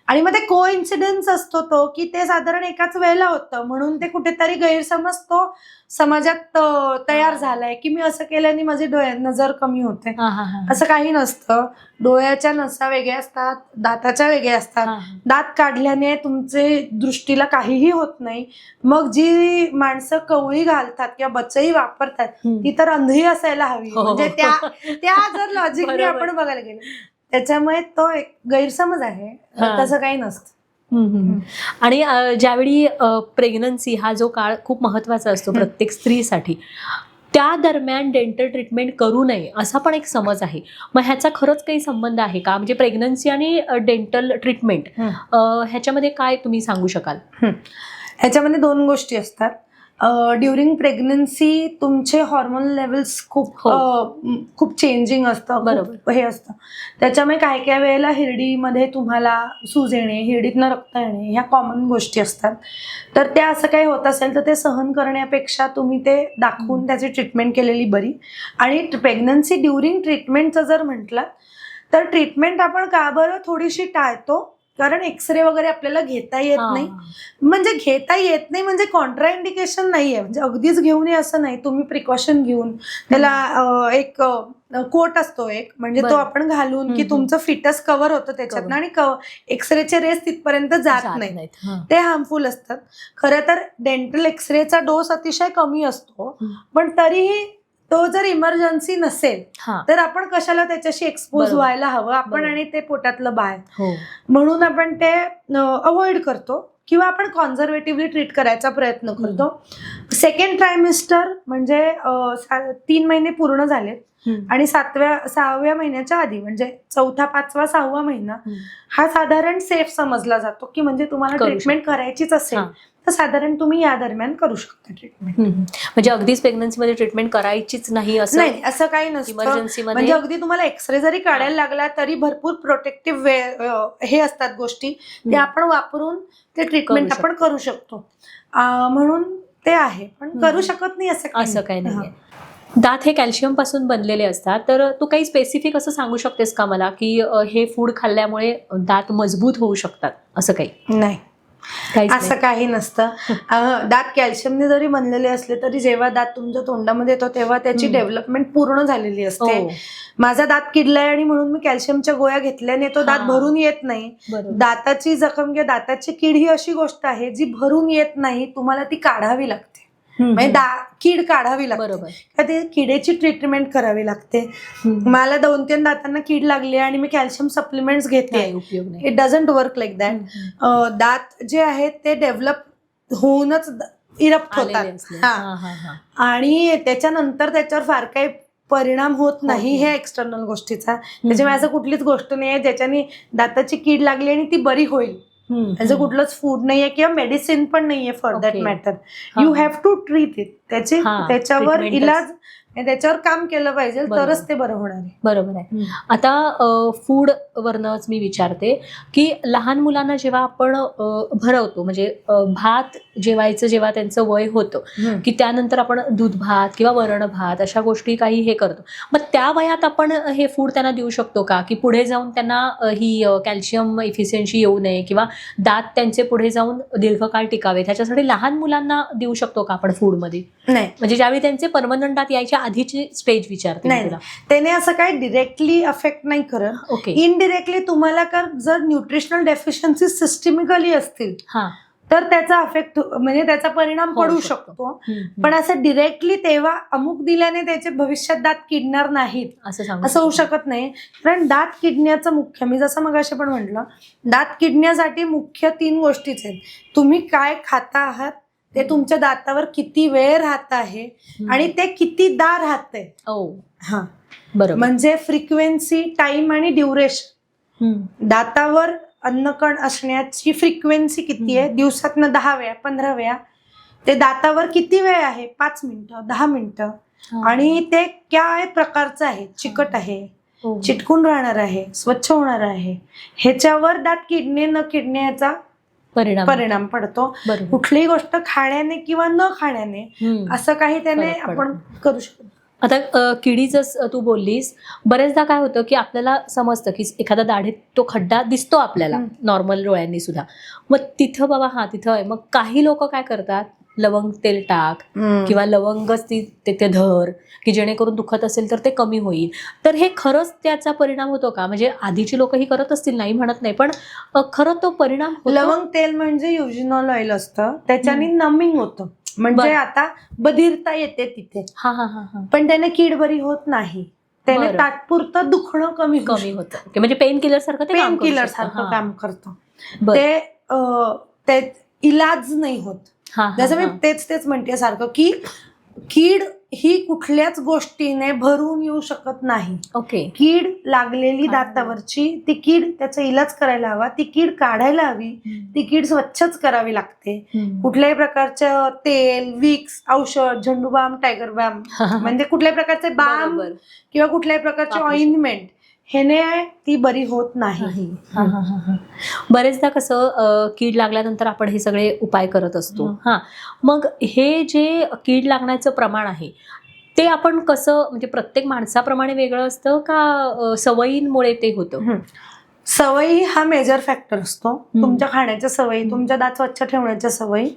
आणि मग ते कोइन्सिडन्स असतो तो की ते साधारण एकाच वेळेला होतं म्हणून ते कुठेतरी गैरसमज तो समाजात तयार झालाय की मी असं केल्याने माझी नजर कमी होते. असं काही नसतं. डोळ्याच्या नसा वेगळ्या असतात, दाताच्या वेगळ्या असतात. दात काढल्याने तुमचे दृष्टीला काहीही होत नाही. मग जी माणसं कवळी घालतात किंवा बचई वापरतात ती तर अंधी असायला हवी. म्हणजे त्या जर लॉजिकली आपण बघायला गेलो त्याच्यामुळे तो एक गैरसमज आहे, तसं काही नसतं. आणि ज्यावेळी प्रेग्नन्सी हा जो काळ खूप महत्वाचा असतो प्रत्येक स्त्रीसाठी, त्या दरम्यान डेंटल ट्रीटमेंट करू नये असा पण एक समज आहे. मग ह्याचा खरंच काही संबंध आहे का? म्हणजे प्रेग्नन्सी आणि डेंटल ट्रीटमेंट ह्याच्यामध्ये काय तुम्ही सांगू शकाल? ह्याच्यामध्ये 2 गोष्टी असतात. ड्युरिंग प्रेग्नन्सी तुमचे हॉर्मोन लेवल्स खूप चेंजिंग असतं, बरोबर. हे असतं. त्याच्यामुळे काही काही वेळेला हिरडीमध्ये तुम्हाला सूज येणे, हिरडीतनं रक्त येणे, ह्या कॉमन गोष्टी असतात. तर त्या असं काही होत असेल तर ते सहन करण्यापेक्षा तुम्ही ते दाखवून त्याची ट्रीटमेंट केलेली बरी. आणि प्रेग्नन्सी ड्युरिंग ट्रीटमेंटचं जर म्हटलं तर ट्रीटमेंट आपण का बरं थोडीशी टाळतो, कारण एक्सरे वगैरे आपल्याला घेता येत नाही. म्हणजे घेता येत नाही म्हणजे कॉन्ट्राइंडिकेशन नाहीये, म्हणजे अगदीच घेऊ नये असं नाही. तुम्ही प्रिकॉशन घेऊन त्याला एक कोट असतो एक, म्हणजे तो आपण घालून की तुमचं फिटस कव्हर होतं त्याच्यातनं आणि एक्सरेचे रेस तिथपर्यंत जात नाही, ते हार्मफुल असतात. खरं तर डेंटल एक्सरेचा डोस अतिशय कमी असतो, पण तरीही तो जर इमर्जन्सी नसेल तर आपण कशाला त्याच्याशी एक्सपोज व्हायला हवं आपण, आणि ते पोटातलं बाळ, म्हणून आपण ते अवॉइड करतो किंवा आपण कॉन्झर्वेटिव्हली ट्रीट करायचा प्रयत्न करतो. सेकंड ट्रायमिस्टर म्हणजे 3 महिने पूर्ण झालेत आणि 6व्या महिन्याच्या आधी म्हणजे 4था, 5वा, 6वा महिना हा साधारण सेफ समजला जातो, की म्हणजे तुम्हाला ट्रीटमेंट करायचीच असेल तर साधारण तुम्ही या दरम्यान करू शकता ट्रीटमेंट. म्हणजे अगदीच प्रेग्नन्सीमध्ये ट्रीटमेंट करायचीच नाही असं काही नसतं. इमर्जन्सीमध्ये म्हणजे अगदी तुम्हाला एक्सरे जरी काढायला लागला तरी भरपूर प्रोटेक्टिव्ह हे असतात गोष्टी, ते आपण वापरून ते ट्रीटमेंट आपण करू शकतो. म्हणून ते आहे, पण करू शकत नाही असं काही नाही. दात हे कॅल्शियम पासून बनलेले असतात, तर तू काही स्पेसिफिक असं सांगू शकतेस का मला की हे फूड खाल्ल्यामुळे दात मजबूत होऊ शकतात असं काही? नाही, असं काही नसतं. दात कॅल्शियमने जरी बनलेले असले तरी जेव्हा दात तुमच्या तोंडामध्ये येतो तेव्हा त्याची डेव्हलपमेंट पूर्ण झालेली असते. माझा दात किडलाय आणि म्हणून मी कॅल्शियमच्या गोळ्या घेतल्याने तो दात भरून येत नाही. दाताची जखम किंवा दाताची कीड ही अशी गोष्ट आहे जी भरून येत नाही, तुम्हाला ती काढावी लागते. म्हणजे कीड काढावी लागते, ते किडेची ट्रीटमेंट करावी लागते. मला 2-3 दातांना कीड लागली आणि मी कॅल्शियम सप्लिमेंट्स घेते, it doesn't work like that. दात जे आहेत ते डेव्हलप होऊनच इरप्ट होतात आणि त्याच्यानंतर त्याच्यावर फार काही परिणाम होत नाही हे एक्सटर्नल गोष्टीचा. त्याच्यामुळे असं कुठलीच गोष्ट नाही आहे ज्याच्याने दाताची कीड लागली आणि ती बरी होईल. त्याचं कुठलंच फूड नाहीये किंवा मेडिसिन पण नाहीये for that matter. You have to treat it. त्याच्यावर इलाज, त्याच्यावर काम केलं पाहिजे तरच ते बरं होणार आहे. बरोबर आहे. आता फूड वरनच मी विचारते की लहान मुलांना जेव्हा आपण भरवतो, म्हणजे भात जेवायचं जेव्हा त्यांचं वय होतं की त्यानंतर आपण दूध भात किंवा वरण भात अशा गोष्टी काही हे करतो, मग त्या वयात आपण हे फूड त्यांना देऊ शकतो का, की पुढे जाऊन त्यांना ही कॅल्शियम इफिशियन्सी येऊ नये किंवा दात त्यांचे पुढे जाऊन दीर्घकाळ टिकावे, त्याच्यासाठी लहान मुलांना देऊ शकतो का आपण फूडमध्ये? नाही, म्हणजे ज्यावेळी त्यांचे परमनंट दात यायच्या आधीची स्टेज विचारते नाही. त्याने असं काही डिरेक्टली अफेक्ट नाही करत. इनडिरेक्टली तुम्हाला जर न्यूट्रिशनल डेफिशियन्सी सिस्टमिकली असतील तर त्याचा अफेक्ट म्हणजे त्याचा परिणाम पडू शकतो. पण असं डिरेक्टली तेव्हा अमुक दिल्याने त्याचे भविष्यात दात किडणार नाहीत असं होऊ शकत नाही. कारण दात किडण्याचं मुख्य, मी जसं मगाशी पण म्हटलं, दात किडण्यासाठी मुख्य 3 गोष्टीच आहेत. तुम्ही काय खाता आहात, ते तुमच्या दातावर किती वेळ राहत आहे आणि ते कितीदा राहतंय. बरोबर. म्हणजे फ्रिक्वेन्सी, टाइम आणि ड्युरेशन. दातावर अन्नकण असण्याची फ्रिक्वेन्सी किती आहे, दिवसातनं 10 वेळा 15 वेळा. ते दातावर किती वेळ आहे, 5 मिनिटं 10 मिनिटं, आणि ते काय प्रकारचं आहे, चिकट आहे, चिटकून राहणार आहे, स्वच्छ होणार आहे, ह्याच्यावर दात किडणे न किडण्याचा परिणाम पडतो. कुठलीही गोष्ट खाण्याने किंवा न खाण्याने असं काही त्याने आपण करू शकतो. आता किडीचं तू बोललीस, बरेचदा काय होतं की आपल्याला समजतं की एखादा दाढीत तो खड्डा दिसतो आपल्याला नॉर्मल डोळ्यांनी सुद्धा, मग तिथं बाबा तिथं आहे, मग काही लोक काय करतात, लवंग तेल टाक किंवा लवंगच ते धर की जेणेकरून दुखत असेल तर ते कमी होईल. तर हे खरंच त्याचा परिणाम होतो का? म्हणजे आधीची लोक ही करत असतील, नाही म्हणत नाही, पण खरं तो परिणाम होतो? लवंग तेल म्हणजे युजिनॉल ऑइल असतं, त्याच्याने नमिंग होतं, म्हणजे आता बधिरता येते तिथे, पण त्याने कीड बरी होत नाही. त्याने तात्पुरतं दुखणं कमी होतं. म्हणजे पेन किलर सारखं काम करतं ते. इलाज नाही होत. जसं मी तेच म्हणते सारखं की कीड ही कुठल्याच गोष्टीने भरून येऊ शकत नाही. ओके. कीड लागलेली काढायला. दातावरची, ती कीड त्याचा इलाज करायला हवा, ती कीड काढायला हवी, ती कीड स्वच्छच करावी लागते. कुठल्याही प्रकारचं तेल, विक्स, औषध, झेंडूबाम, टायगर बाम म्हणजे कुठल्याही प्रकारचे बाम बरोबर. किंवा कुठल्याही प्रकारचे वापरू शकतो. ऑइंटमेंट ह्याने ती बरी होत नाही. बरेचदा कसं कीड लागल्यानंतर आपण हे सगळे उपाय करत असतो. हा, मग हे जे कीड लागण्याचं प्रमाण आहे ते आपण कसं, म्हणजे प्रत्येक माणसाप्रमाणे वेगळं असतं का सवयींमुळे ते होतं? सवयी हा मेजर फॅक्टर असतो. तुमच्या खाण्याच्या सवयी, तुमच्या दात स्वच्छ ठेवण्याच्या सवयी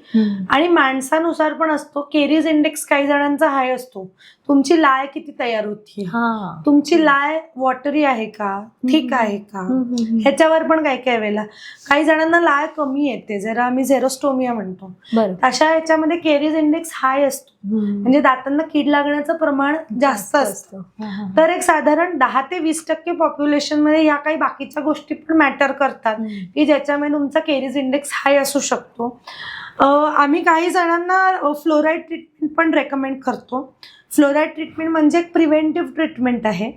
आणि माणसानुसार पण असतो. केरीज इंडेक्स काही जणांचा हाय असतो. तुमची लाळ किती तयार होती, तुमची लाळ वॉटरी आहे का, थिक आहे का, ह्याच्यावर पण काही वेळेला काही जणांना लाळ कमी येते, जरा आम्ही झेरोस्टोमिया म्हणतो. अशा ह्याच्यामध्ये केरीज इंडेक्स हाय असतो, म्हणजे दातांना कीड लागण्याचं प्रमाण जास्त असतं. तर एक साधारण 10 ते 20% पॉप्युलेशन मध्ये या काही बाकीच्या गोष्टी पण मॅटर करतात की ज्याच्यामुळे तुमचा केरीज इंडेक्स हाय असू शकतो. आम्ही काही जणांना फ्लोराईड ट्रीटमेंट पण रेकमेंड करतो. फ्लोराईड ट्रीटमेंट म्हणजे एक प्रिव्हेंटिव्ह ट्रीटमेंट आहे.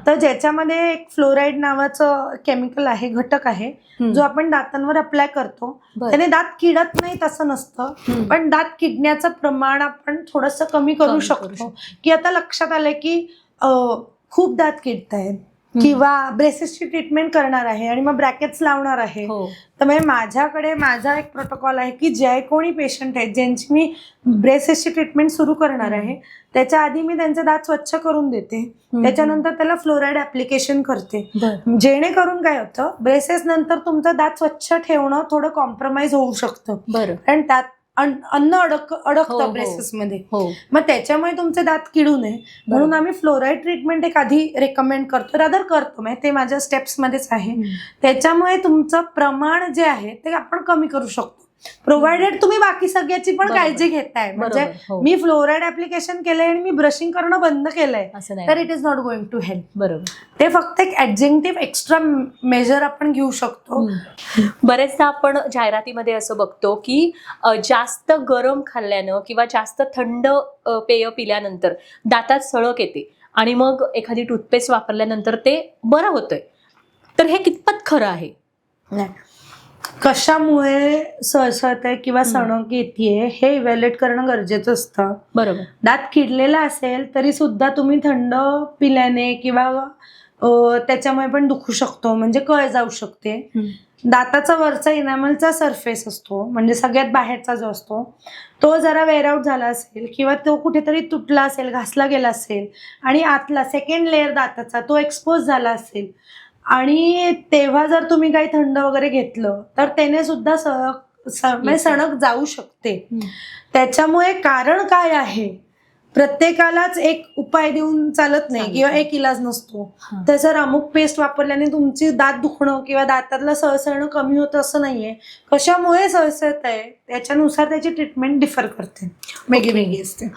तर ज्याच्यामध्ये एक फ्लोराईड नावाचं केमिकल आहे, घटक आहे, जो आपण दातांवर अप्लाय करतो. त्याने दात किडत नाही असं नसतं, पण दात किडण्याचं प्रमाण आपण थोडंसं कमी करू शकतो. की आता लक्षात आलंय की खूप दात किडत आहेत किंवा ब्रेसेसची ट्रीटमेंट करणार आहे आणि मग ब्रॅकेट्स लावणार आहे. तर म्हणजे माझ्याकडे माझा एक प्रोटोकॉल आहे की जे कोणी पेशंट आहेत ज्यांची मी ब्रेसेसची ट्रीटमेंट सुरू करणार आहे त्याच्या आधी मी त्यांचे दात स्वच्छ करून देते. त्याच्यानंतर त्याला फ्लोराईड ऍप्लिकेशन करते, जेणेकरून काय होतं, ब्रेसेस नंतर तुमचं दात स्वच्छ ठेवणं थोडं कॉम्प्रोमाइज होऊ शकतं. कारण त्यात अन्न अडकतं ब्रेसेस मध्ये, मग त्याच्यामुळे तुमचे दात किडू नये म्हणून आम्ही फ्लोराईड ट्रीटमेंट एक आधी रेकमेंड करतो. म्हणजे ते माझ्या स्टेप्स मध्येच आहे. त्याच्यामुळे तुमचं प्रमाण जे आहे ते आपण कमी करू शकतो, प्रोव्हाइडेड तुम्ही बाकी सगळ्याची पण काळजी घेताय. म्हणजे मी फ्लोराईड ऍप्लिकेशन केलंय आणि मी ब्रशिंग करणं बंद केलंय तर it is not going to help. बरोबर, ते फक्त एक ऍडजेक्टिव्ह एक्स्ट्रा मेजर आपण घेऊ शकतो. बरेचदा आपण जाहिरातीमध्ये असं बघतो की जास्त गरम खाल्ल्यानं किंवा जास्त थंड पेय पिल्यानंतर दातात सळक येते आणि मग एखादी टूथपेस्ट वापरल्यानंतर ते बरं होतंय. तर हे कितपत खरं आहे? नाही, कशामुळे सळसळत आहे किंवा सणक येते हे इव्हॅल्युएट करणं गरजेचं असतं. बरोबर, दात दात किडलेला असेल तरी सुद्धा तुम्ही थंड पिल्याने किंवा त्याच्यामुळे पण दुखू शकतो, म्हणजे कळ जाऊ शकते. दाताचा वरचा इनामलचा सरफेस असतो, म्हणजे सगळ्यात बाहेरचा जो असतो तो जरा वेअर आउट झाला असेल किंवा तो कुठेतरी तुटला असेल, घासला गेला असेल आणि आतला सेकंड लेअर दाताचा तो एक्सपोज झाला असेल आणि तेव्हा जर तुम्ही काही थंड वगैरे घेतलं तर त्याने सुद्धा सणक जाऊ शकते. त्याच्यामुळे कारण काय आहे, प्रत्येकालाच एक उपाय देऊन चालत नाही किंवा एक इलाज नसतो. तर जर अमुक पेस्ट वापरल्याने तुमची दात दुखणं किंवा दातातलं सळसळणं कमी होतं असं नाहीये. कशामुळे सळसळत आहे त्याच्यानुसार त्याची ट्रीटमेंट डिफर करते, वेगळी असते.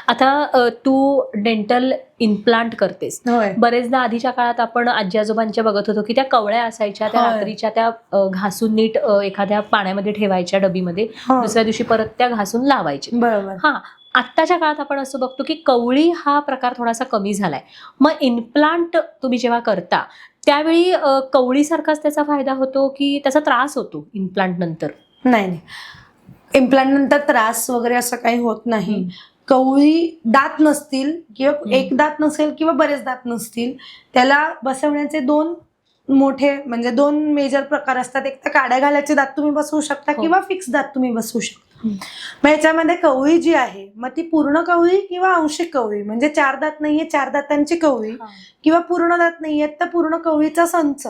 आता तू डेंटल इम्प्लांट करतेस. बरेचदा आधीच्या काळात आपण आजी आजोबांच्या बघत होतो की त्या कवळ्या असायच्या, त्या रात्रीच्या त्या घासून नीट एखाद्या पाण्यामध्ये ठेवायच्या डबीमध्ये, दुसऱ्या दिवशी परत त्या घासून लावायच्या. बरोबर. आत्ताच्या काळात आपण असं बघतो की कवळी हा प्रकार थोडासा कमी झालाय. मग इम्प्लांट तुम्ही जेव्हा करता त्यावेळी कवळीसारखाच त्याचा फायदा होतो की त्याचा त्रास होतो इम्प्लांट नंतर? नाही, इम्प्लांट नंतर त्रास वगैरे असं काही होत नाही. कवळी दात नसतील किंवा एक दात नसेल किंवा बरेच दात नसतील, त्याला बसवण्याचे दोन मेजर प्रकार असतात. एक तर काड्या घालायचे दात तुम्ही बसवू शकता किंवा फिक्स दात तुम्ही बसवू शकता. मग याच्यामध्ये कवळी जी आहे मग ती पूर्ण कवळी किंवा आंशिक कवळी, म्हणजे 4 दात नाहीये 4 दातांची कवळी किंवा पूर्ण दात नाहीयेत तर पूर्ण कवळीचा संच,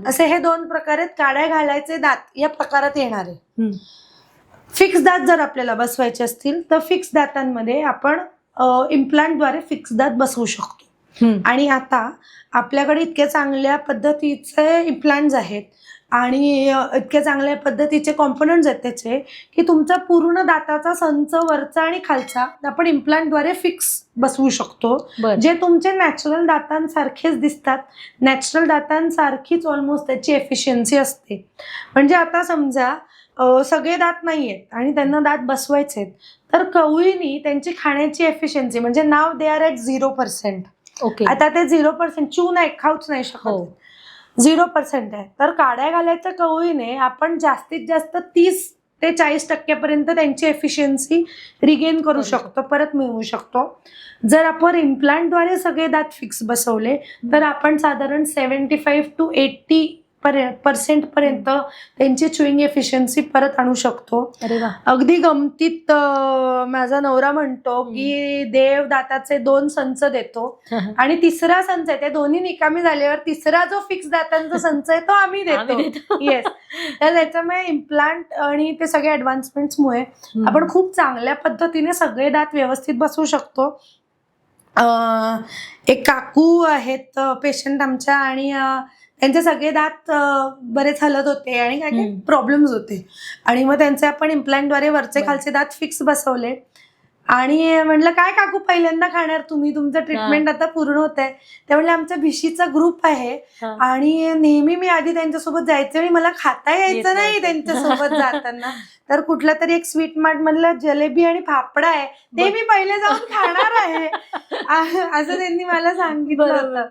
असे हे 2 प्रकार आहेत. काड्या घालायचे दात या प्रकारात येणार आहे. फिक्स दात जर आपल्याला बसवायचे असतील तर फिक्स दातांमध्ये आपण इम्प्लांटद्वारे फिक्स दात बसवू शकतो. आणि आता आपल्याकडे इतक्या चांगल्या पद्धतीचे इम्प्लांट्स आहेत आणि इतक्या चांगल्या पद्धतीचे कॉम्पोनंट्स आहेत त्याचे की तुमचा पूर्ण दाताचा संच वरचा आणि खालचा आपण इम्प्लांटद्वारे फिक्स बसवू शकतो, जे तुमचे नॅचरल दातांसारखेच दिसतात. नॅचरल दातांसारखीच ऑलमोस्ट त्याची एफिशियन्सी असते. म्हणजे आता समजा सगळे दात नाही आहेत आणि त्यांना दात बसवायचे आहेत, तर कवळीनी त्यांची खाण्याची एफिशियन्सी म्हणजे नाव दे आर ॲट 0%. ओके. आता ते 0% चू नाही, खाऊच नाही शकत, हो. 0% आहे. तर काड्या घालायच्या कवळीने आपण जास्तीत जास्त 30 ते 40% पर्यंत त्यांची एफिशियन्सी रिगेन करू शकतो, परत मिळवू शकतो. जर आपण इम्प्लांटद्वारे सगळे दात फिक्स बसवले तर आपण साधारण 75 to 80% पर्यंत त्यांची च्युइंग एफिशियन्सी परत आणू शकतो. अरे वा. अगदी गमतीत माझा नवरा म्हणतो की देव दाताचे 2 संच देतो आणि तिसरा संच आहे, ते दोन्ही निकामी झाल्यावर तिसरा जो फिक्स दातांचा संच आहे तो आम्ही देतो. येस. तर त्याच्यामुळे इम्प्लांट आणि ते सगळे ऍडव्हान्समेंट्समुळे आपण खूप चांगल्या पद्धतीने सगळे दात व्यवस्थित बसवू शकतो. एक काकू आहेत पेशंट आमच्या आणि त्यांचे सगळे दात बरेच हलत होते आणि काय काय प्रॉब्लेम्स होते आणि मग त्यांचे आपण इम्प्लांटद्वारे वरचे खालचे दात फिक्स बसवले आणि म्हटलं काय काकू पहिल्यांदा खाणार तुम्ही, तुमचं ट्रीटमेंट आता पूर्ण होत आहे. ते म्हणले आमच्या भिशीचा ग्रुप आहे आणि नेहमी मी आधी त्यांच्यासोबत जायचे आणि मला खाता यायचं नाही त्यांच्यासोबत जाताना, तर कुठला तरी एक स्वीट मार्ट मधलं जलेबी आणि फाफडा आहे ते मी पहिले जाऊन खाणार आहे असं त्यांनी मला सांगितलं होतं.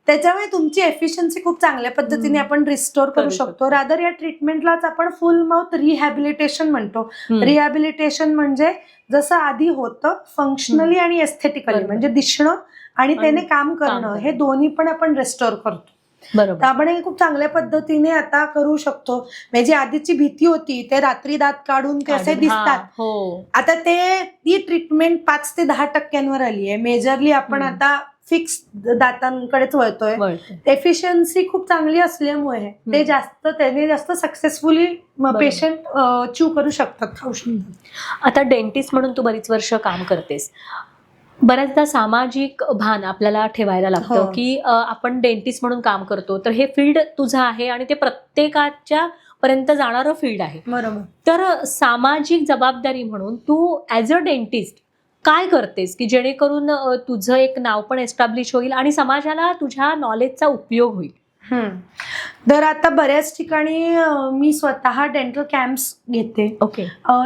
त्याच्यामुळे तुमची एफिशियन्सी खूप चांगल्या पद्धतीने आपण रिस्टोर करू शकतो. रादर या ट्रीटमेंटलाच आपण फुल माउथ रिहॅबिलिटेशन म्हणतो. रिहॅबिलिटेशन म्हणजे जसं आधी होतं फंक्शनली आणि एस्थेटिकली, म्हणजे दिसणं आणि त्याने काम करणं, हे दोन्ही पण आपण रिस्टोर करतो. तर आपण हे खूप चांगल्या पद्धतीने आता करू शकतो. म्हणजे आधीची भीती होती ते रात्री दात काढून कसे दिसतात, आता ती ट्रीटमेंट 5 ते 10% आली आहे. मेजरली आपण आता फिक्स दातांकडेच वळतोय. एफिशियन्सी खूप चांगली असल्यामुळे त्याने जास्त सक्सेसफुली पेशंट च्यू करू शकतात, खाऊ शकतात. आता डेंटिस्ट म्हणून तू बरीच वर्ष काम करतेस, बऱ्याचदा सामाजिक भान आपल्याला ठेवायला लागतं की आपण डेंटिस्ट म्हणून काम करतो, तर हे फील्ड तुझं आहे आणि ते प्रत्येकाच्या पर्यंत जाणारं फील्ड आहे. बरोबर. तर सामाजिक जबाबदारी म्हणून तू ॲज अ डेंटिस्ट काय करतेस की जेणेकरून तुझं एक नाव पण एस्टॅब्लिश होईल आणि समाजाला तुझ्या नॉलेजचा उपयोग होईल? तर आता बऱ्याच ठिकाणी मी स्वतः डेंटल कॅम्प्स घेते. ओके.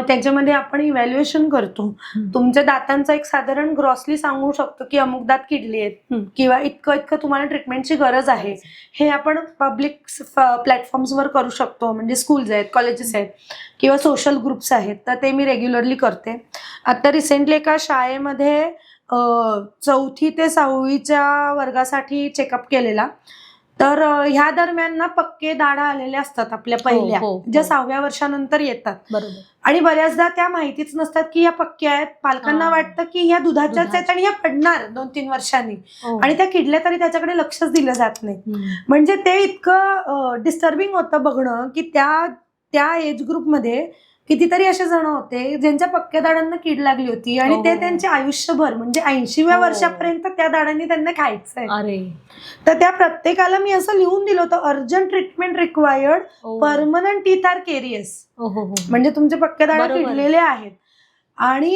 त्याच्यामध्ये आपण इव्हॅल्युएशन करतो. तुमच्या दातांचा एक साधारण ग्रॉसली सांगू शकतो की अमुक दात किडले आहेत किंवा इतकं तुम्हाला ट्रीटमेंटची गरज आहे. हे आपण पब्लिक प्लॅटफॉर्म्सवर करू शकतो, म्हणजे स्कूल्स आहेत, कॉलेजेस आहेत किंवा सोशल ग्रुप्स आहेत, तर ते मी रेग्युलरली करते. आता रिसेंटली एका शाळेमध्ये 4थी ते 6वीच्या वर्गासाठी चेकअप केलेला. तर ह्या दरम्यान ना पक्के दाढा आलेले असतात आपल्या पहिल्या, ज्या 6व्या वर्षानंतर येतात आणि बऱ्याचदा त्या माहितीच नसतात की या पक्क्या आहेत. पालकांना वाटतं की ह्या दुधाच्याच आहेत आणि ह्या पडणार 2-3 वर्षांनी आणि त्या किडल्या तरी त्याच्याकडे लक्षच दिलं जात नाही. म्हणजे ते इतकं डिस्टर्बिंग होतं बघणं की त्या एज ग्रुपमध्ये कितीतरी असे जण होते ज्यांच्या पक्क्या दाडांना कीड लागली होती आणि ते त्यांचे आयुष्यभर म्हणजे 80व्या वर्षापर्यंत त्या दाडांनी त्यांना खायचंय. तर त्या प्रत्येकाला मी असं लिहून दिलं होतं, urgent treatment required, permanent teeth are carious, म्हणजे तुमचे पक्के दाढा किडलेले आहेत आणि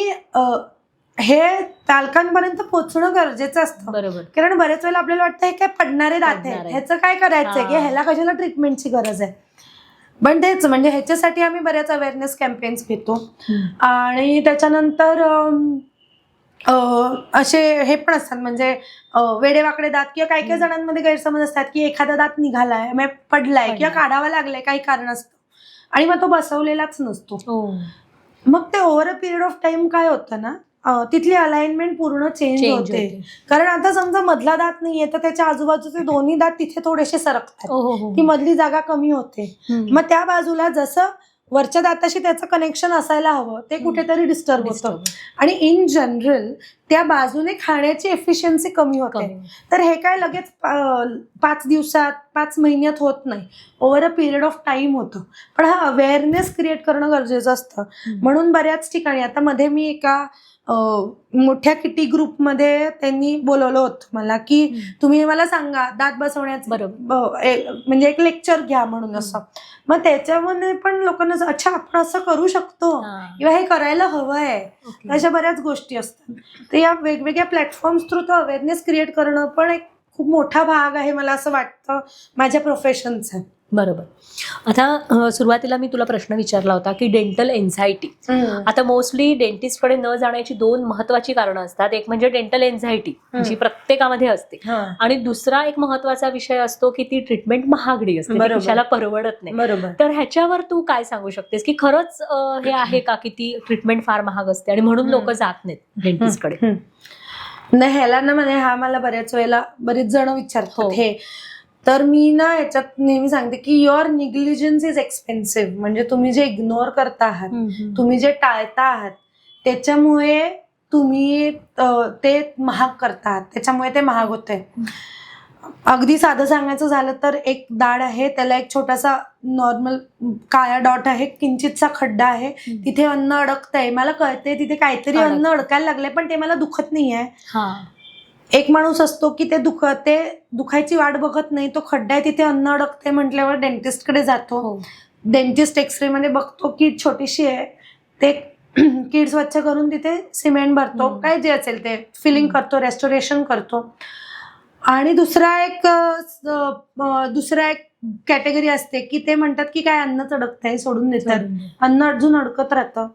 हे पालकांपर्यंत पोहोचणं गरजेचं असतं. कारण बरेच वेळेला आपल्याला वाटतं हे काय पडणारे दात आहेत, ह्याचं काय करायचंय की ह्याला कशाला ट्रीटमेंटची गरज आहे. पण तेच म्हणजे ह्याच्यासाठी आम्ही बऱ्याच अवेअरनेस कॅम्पेन्स घेतो आणि त्याच्यानंतर असे हे पण असतात, म्हणजे वेडेवाकडे दात किंवा काही काही जणांमध्ये गैरसमज असतात की एखादा दात निघालाय, पडलाय किंवा काढावा लागलाय काही कारण असतं आणि मग तो बसवलेलाच नसतो. मग ते over a period of time काय होतं ना, तिथली अलाइनमेंट पूर्ण चेंज होते. कारण आता समजा मधला दात नाहीये तर त्याच्या आजूबाजूचे दोन्ही दात तिथे थोडेसे सरकतात, ती मधली जागा कमी होते. मग त्या बाजूला जसं वरच्या दाताशी त्याचं कनेक्शन असायला हवं ते कुठेतरी डिस्टर्ब होतं आणि इन जनरल त्या बाजूने खाण्याची एफिशियन्सी कमी होते. तर हे काय लगेच 5 दिवसात 5 महिन्यात होत नाही, over a period of time होतं. पण हा अवेअरनेस क्रिएट करणं गरजेचं असतं. म्हणून बऱ्याच ठिकाणी आता मध्ये मी एका मोठ्या किटी ग्रुपमध्ये त्यांनी बोलवलं होतं मला की तुम्ही मला सांगा दात बसवण्याचं म्हणजे एक लेक्चर घ्या म्हणून असं. मग त्याच्यामध्ये पण लोकांना अच्छा आपण असं करू शकतो किंवा हे करायला हवं आहे, अशा बऱ्याच गोष्टी असतात. तर या वेगवेगळ्या प्लॅटफॉर्म्स थ्रू तो अवेअरनेस क्रिएट करणं पण एक खूप मोठा भाग आहे मला असं वाटतं माझ्या प्रोफेशनचा. बरोबर. आता सुरुवातीला मी तुला प्रश्न विचारला होता की डेंटल एन्झायटी. आता मोस्टली डेंटिस्टकडे न जाण्याची 2 महत्वाची कारणं असतात. एक म्हणजे डेंटल एन्झायटी जी प्रत्येकामध्ये असते, आणि दुसरा एक महत्वाचा विषय असतो की ती ट्रीटमेंट महागडी असते, ती बरोबर. खिशाला परवडत नाही. बरोबर. तर ह्याच्यावर तू काय सांगू शकतेस की खरंच हे आहे का की ती ट्रीटमेंट फार महाग असते आणि म्हणून लोक जात नाहीत डेंटिस्टकडे? नाही, ह्याला ना म्हणजे हा मला बऱ्याच वेळेला बरेच जण विचारतात हो. हे. तर मी ना याच्यात नेहमी सांगते की युअर निग्लिजन्स इज एक्सपेन्सिव्ह. म्हणजे तुम्ही जे इग्नोर करता आहात, तुम्ही जे टाळता आहात, त्याच्यामुळे तुम्ही ते महाग करता आहात, त्याच्यामुळे ते महाग होतंय. अगदी साधं सांगायचं झालं तर एक दाढ आहे, त्याला एक छोटासा नॉर्मल काळा डॉट आहे, किंचितचा खड्डा आहे, तिथे अन्न अडकतंय, मला कळतंय तिथे काहीतरी अन्न अडकायला लागलंय, पण ते मला दुखत नाहीये. एक माणूस असतो की ते दुखायची वाट बघत नाही, तो खड्डा आहे तिथे अन्न अडकते म्हटल्यावर डेंटिस्टकडे जातो. डेंटिस्ट एक्सरे मध्ये बघतो कीड छोटीशी आहे, ते कीड स्वच्छ करून तिथे सिमेंट भरतो, काय जे असेल ते फिलिंग करतो, रेस्टोरेशन करतो. आणि दुसरा एक कॅटेगरी असते की ते म्हणतात की काय अन्नच अडकतंय, सोडून देतात. अन्न अजून अडकत राहतं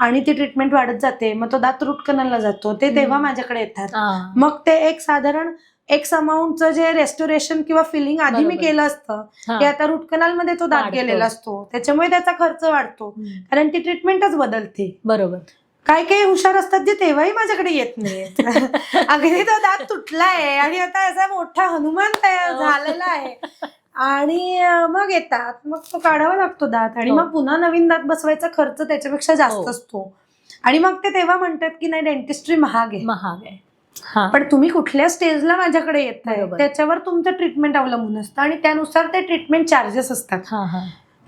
आणि ती ट्रीटमेंट वाढत जाते, मग तो दात रूट कनालला जातो, ते तेव्हा माझ्याकडे येतात. मग ते एक साधारण एक्स अमाऊंटचं जे रेस्टोरेशन किंवा फिलिंग आधी मी केलं असतं ते आता रूट कनाल मध्ये तो दात गेलेला असतो, त्याच्यामुळे त्याचा खर्च वाढतो, कारण ती ट्रीटमेंटच बदलते. बरोबर. काही काही हुशार असतात जे तेव्हाही माझ्याकडे येत नाहीत. अगदी तो दात तुटलाय आणि आता असा मोठा हनुमान तयार झालेला आहे आणि मग येतात, मग तो काढावा लागतो दात आणि मग पुन्हा नवीन दात बसवायचा खर्च त्याच्यापेक्षा जास्त असतो. आणि मग ते तेव्हा म्हणतात की नाही डेंटिस्ट्री महाग आहे. पण तुम्ही कुठल्या स्टेजला माझ्याकडे येत आहे त्याच्यावर तुमचं ट्रीटमेंट अवलंबून असतं आणि त्यानुसार ते ट्रीटमेंट चार्जेस असतात.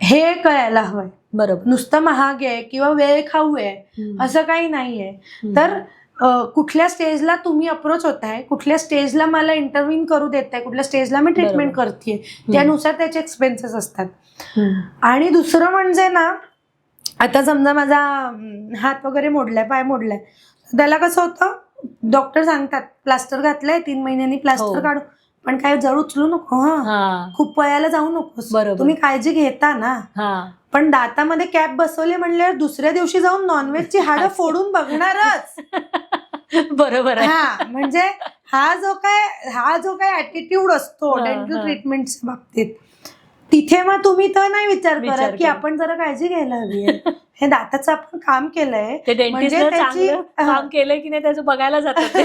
हे कळायला हवंय. बरोबर. नुसतं महाग आहे किंवा वेळ खाऊ आहे असं काही नाहीये. तर कुठल्या स्टेजला तुम्ही अप्रोच होताय, कुठल्या स्टेजला मला इंटरव्ह्यू करू देताय, कुठल्या स्टेजला मी ट्रीटमेंट करते, त्यानुसार त्याचे एक्सपेन्सेस असतात. आणि दुसरं म्हणजे ना, आता समजा माझा हात वगैरे मोडलाय, पाय मोडलाय, त्याला कसं होतं, डॉक्टर सांगतात प्लास्टर घातलंय, 3 महिन्यांनी प्लास्टर काढू, पण काय जड उचलू नको, खूप वयाला जाऊ नकोस, तुम्ही काळजी घेता ना. पण दातामध्ये कॅप बसवले म्हणल्यावर दुसऱ्या दिवशी जाऊन नॉनव्हेजची हाडं फोडून बघणारच. बरोबर आहे. म्हणजे हा जो काय ऍटिट्यूड असतो डेंटल ट्रीटमेंटच्या बाबतीत, तिथे मग तुम्ही तर नाही विचार करत की आपण जरा काळजी घ्यायला हवी. हे दाताचं आपण काम केलंय, म्हणजे काम केलंय की नाही त्याचं बघायला जातात.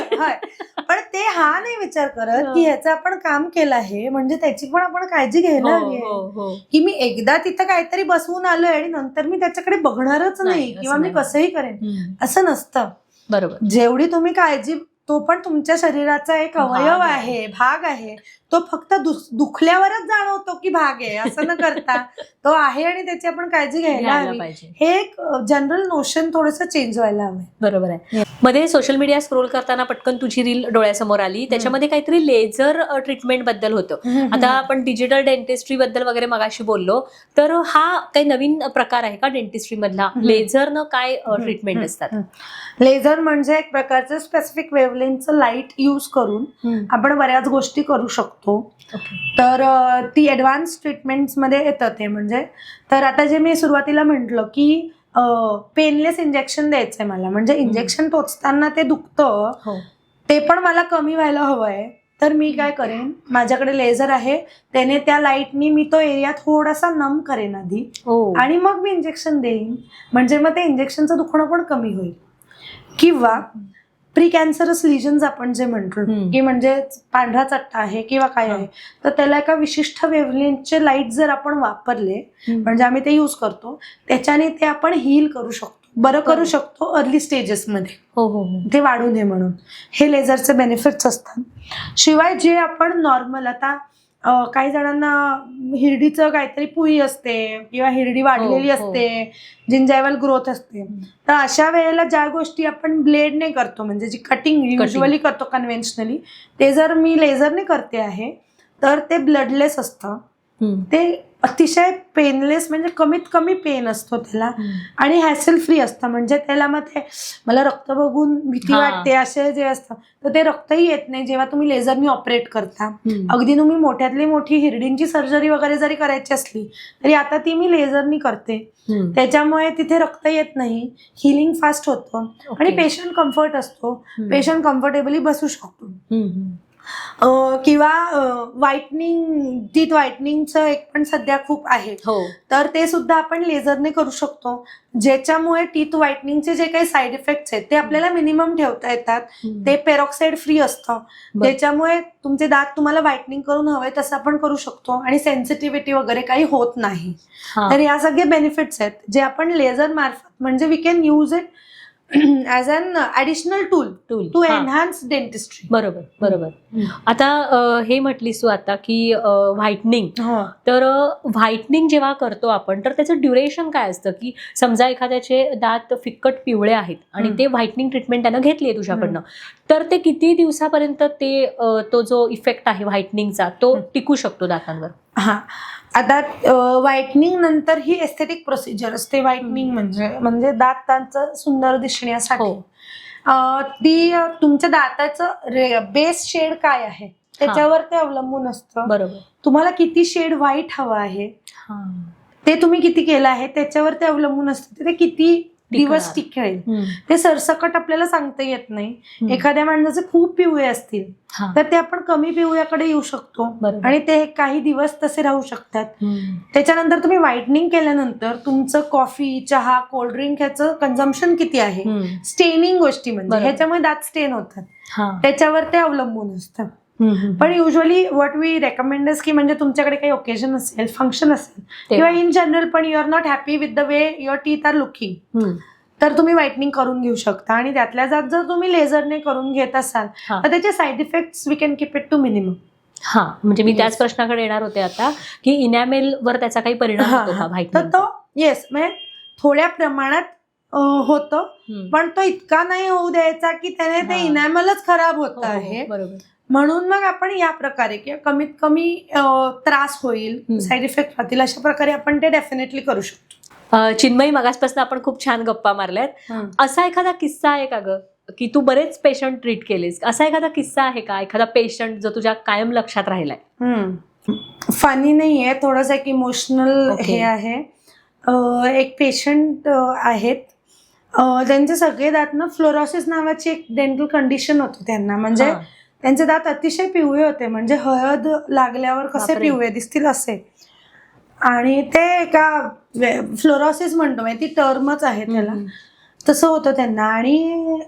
पण ते हा नाही विचार करत की ह्याचं आपण काम केलं आहे म्हणजे त्याची पण आपण काळजी घ्यायला हवी आहे. की मी एकदा तिथं काहीतरी बसवून आलोय आणि नंतर मी त्याच्याकडे बघणारच नाही किंवा मी कसंही करेन, असं नसतं. बरोबर. जेवढी तुम्ही काळजी, तो पण तुमच्या शरीराचा एक अवयव आहे, भाग आहे, तो फक्त दुखल्यावरच जाणवतो की भाग आहे असं न करता तो आहे आणि त्याची आपण काळजी घ्यायला हवी. हे एक जनरल नोशन थोडंसं चेंज व्हायला हवं. बरोबर आहे. मध्ये सोशल मीडिया स्क्रोल करताना पटकन तुझी रील डोळ्यासमोर आली, त्याच्यामध्ये काहीतरी लेझर ट्रीटमेंट बद्दल होतं. आता आपण डिजिटल डेंटिस्ट्री बद्दल वगैरे मगाशी बोललो, तर हा काही नवीन प्रकार आहे का डेंटिस्ट्री मधला? लेझरनं काय ट्रीटमेंट असतात? लेझर म्हणजे एक प्रकारचं स्पेसिफिक वेव्हलेंथचं लाईट यूज करून आपण बऱ्याच गोष्टी करू शकतो. तर ती ऍडव्हान्स ट्रीटमेंट्स मध्ये येतं ते. म्हणजे तर आता जे मी सुरुवातीला म्हटलं की पेनलेस इंजेक्शन द्यायचंय मला, म्हणजे इंजेक्शन टोचताना ते दुखतं, ते पण मला कमी व्हायला हवंय. तर मी काय करेन, माझ्याकडे लेझर आहे, त्याने त्या लाईटनी मी तो एरिया थोडासा नम करेन आधी आणि मग मी इंजेक्शन देईन, म्हणजे मग ते इंजेक्शनचं दुखणं पण कमी होईल. किंवा प्री कॅन्सरस लिजन्स आपण जे म्हणतो की म्हणजे पांढरा चट्टा आहे किंवा काय आहे, तर त्याला एका विशिष्ट वेव्हलेंथचे लाईट जर आपण वापरले, म्हणजे आम्ही ते यूज करतो, त्याच्याने ते आपण हील करू शकतो, बरं करू शकतो अर्ली स्टेजेसमध्ये, ते वाढू नये म्हणून. हे लेझरचे बेनिफिट्स असतात. शिवाय जे आपण नॉर्मल, आता काही जणांना हिरडीचं काहीतरी पुई असते किंवा हिरडी वाढलेली असते, जिंजायवल ग्रोथ असते, तर अशा वेळेला ज्या गोष्टी आपण ब्लेडने करतो, म्हणजे जी कटिंग युजली करतो कन्व्हेन्शनली, ते जर मी लेझरने करते आहे तर ते ब्लडलेस असतं ते अतिशय पेनलेस, म्हणजे कमीत कमी पेन असतो त्याला आणि हॅसल फ्री असतं. म्हणजे त्याला मग ते मला रक्त बघून भीती वाटते असे जे असतं तर ते रक्तही येत नाही जेव्हा तुम्ही लेझरनी ऑपरेट करता. अगदी तुम्ही मोठ्यातली मोठी हिरडींची सर्जरी वगैरे जरी करायची असली तरी आता ती मी लेझरनी करते. त्याच्यामुळे तिथे रक्त येत नाही, हिलिंग फास्ट होतं आणि पेशंट कम्फर्ट असतो, पेशंट कम्फर्टेबली बसू शकतो. किंवा व्हाईटनिंग, टीथ व्हाईटनिंगचं एक पण सध्या खूप आहे, तर ते सुद्धा आपण लेझरने करू शकतो, ज्याच्यामुळे टीथ व्हाईटनिंगचे जे काही साईड इफेक्ट्स आहेत ते आपल्याला मिनिमम ठेवता येतात. ते पेरॉक्साईड फ्री असतं, त्याच्यामुळे तुमचे दात तुम्हाला व्हाईटनिंग करून हवे तसं आपण करू शकतो आणि सेन्सिटिव्हिटी वगैरे काही होत नाही. तर या सगळे बेनिफिट्स आहेत जे आपण लेझर मार्फत, म्हणजे we can use it as an additional tool to enhance dentistry. बरोबर बरोबर. आता हे म्हटलीस तू आता की व्हाईटनिंग, तर व्हाईटनिंग जेव्हा करतो आपण तर त्याचं ड्युरेशन काय असतं? की समजा एखाद्याचे दात फिक्कट पिवळे आहेत आणि ते व्हाईटनिंग ट्रीटमेंट त्यानं घेतली आहे तुझ्याकडनं, तर ते किती दिवसापर्यंत ते तो जो इफेक्ट आहे व्हाईटनिंगचा तो टिकू शकतो दातांवर? आता व्हाईटनिंग नंतर ही एस्थेटिक प्रोसिजर असते. व्हाईटनिंग म्हणजे दातांचं सुंदर दिसण्यासाठी. ती तुमच्या दाताचं बेस शेड काय आहे त्याच्यावर ते अवलंबून असतं. बरोबर. तुम्हाला किती शेड व्हाईट हवं आहे ते तुम्ही किती केलं आहे त्याच्यावर ते अवलंबून असतं. ते किती दिवस टिकेल ते सरसकट आपल्याला सांगता येत नाही. एखाद्या माणसाचे खूप पिवळे असतील तर ते आपण कमी पिवळ्याकडे येऊ शकतो आणि ते काही दिवस तसे राहू शकतात. त्याच्यानंतर तुम्ही व्हाईटनिंग केल्यानंतर तुमचं कॉफी, चहा, कोल्ड्रिंक ह्याचं कन्झम्पशन किती आहे, स्टेनिंग गोष्टी म्हणजे ह्याच्यामुळे दात स्टेन होतात, त्याच्यावर ते अवलंबून असतं. पण usually what we recommend is की म्हणजे तुमच्याकडे काही ओकेजन असेल, फंक्शन असेल किंवा इन जनरल पण you are not happy with the way your teeth are looking, तर तुम्ही व्हाईटनिंग करून घेऊ शकता. आणि त्यातल्या जात जर तुम्ही लेझरने करून घेत असाल तर त्याचे side effects we can keep it to minimum. म्हणजे मी त्याच प्रश्नाकडे येणार होते आता की इनॅमेल वर त्याचा काही परिणाम होतो का व्हाईटनिंग? तर तो येस, म्हणजे थोड्या प्रमाणात होतं, पण तो इतका नाही होऊ द्यायचा की त्याने ते इनॅमलच खराब होत आहे. बरोबर. म्हणून मग आपण या प्रकारे किंवा कमीत कमी त्रास होईल, साईड इफेक्ट होतील अशा प्रकारे आपण ते डेफिनेटली करू शकतो. चिन्मयी, मगासपासून आपण खूप छान गप्पा मारल्यात. असा एखादा किस्सा आहे का ग की तू बरेच पेशंट ट्रीट केलेस, असा एखादा किस्सा आहे का, एखादा पेशंट जो तुझ्या कायम लक्षात राहिलाय? फनी नाही आहे, थोडंसं एक इमोशनल हे आहे. एक पेशंट आहेत, त्यांचे सगळे दात ना फ्लोरोसिस नावाची एक डेंटल कंडिशन होती त्यांना. म्हणजे त्यांचे दात अतिशय पिवळे होते, म्हणजे हळद लागल्यावर कसे पिवळे दिसतील असे. आणि ते एका फ्लोरोसिस म्हणतो, ती टर्मच आहे त्याला, तसं होतं त्यांना. आणि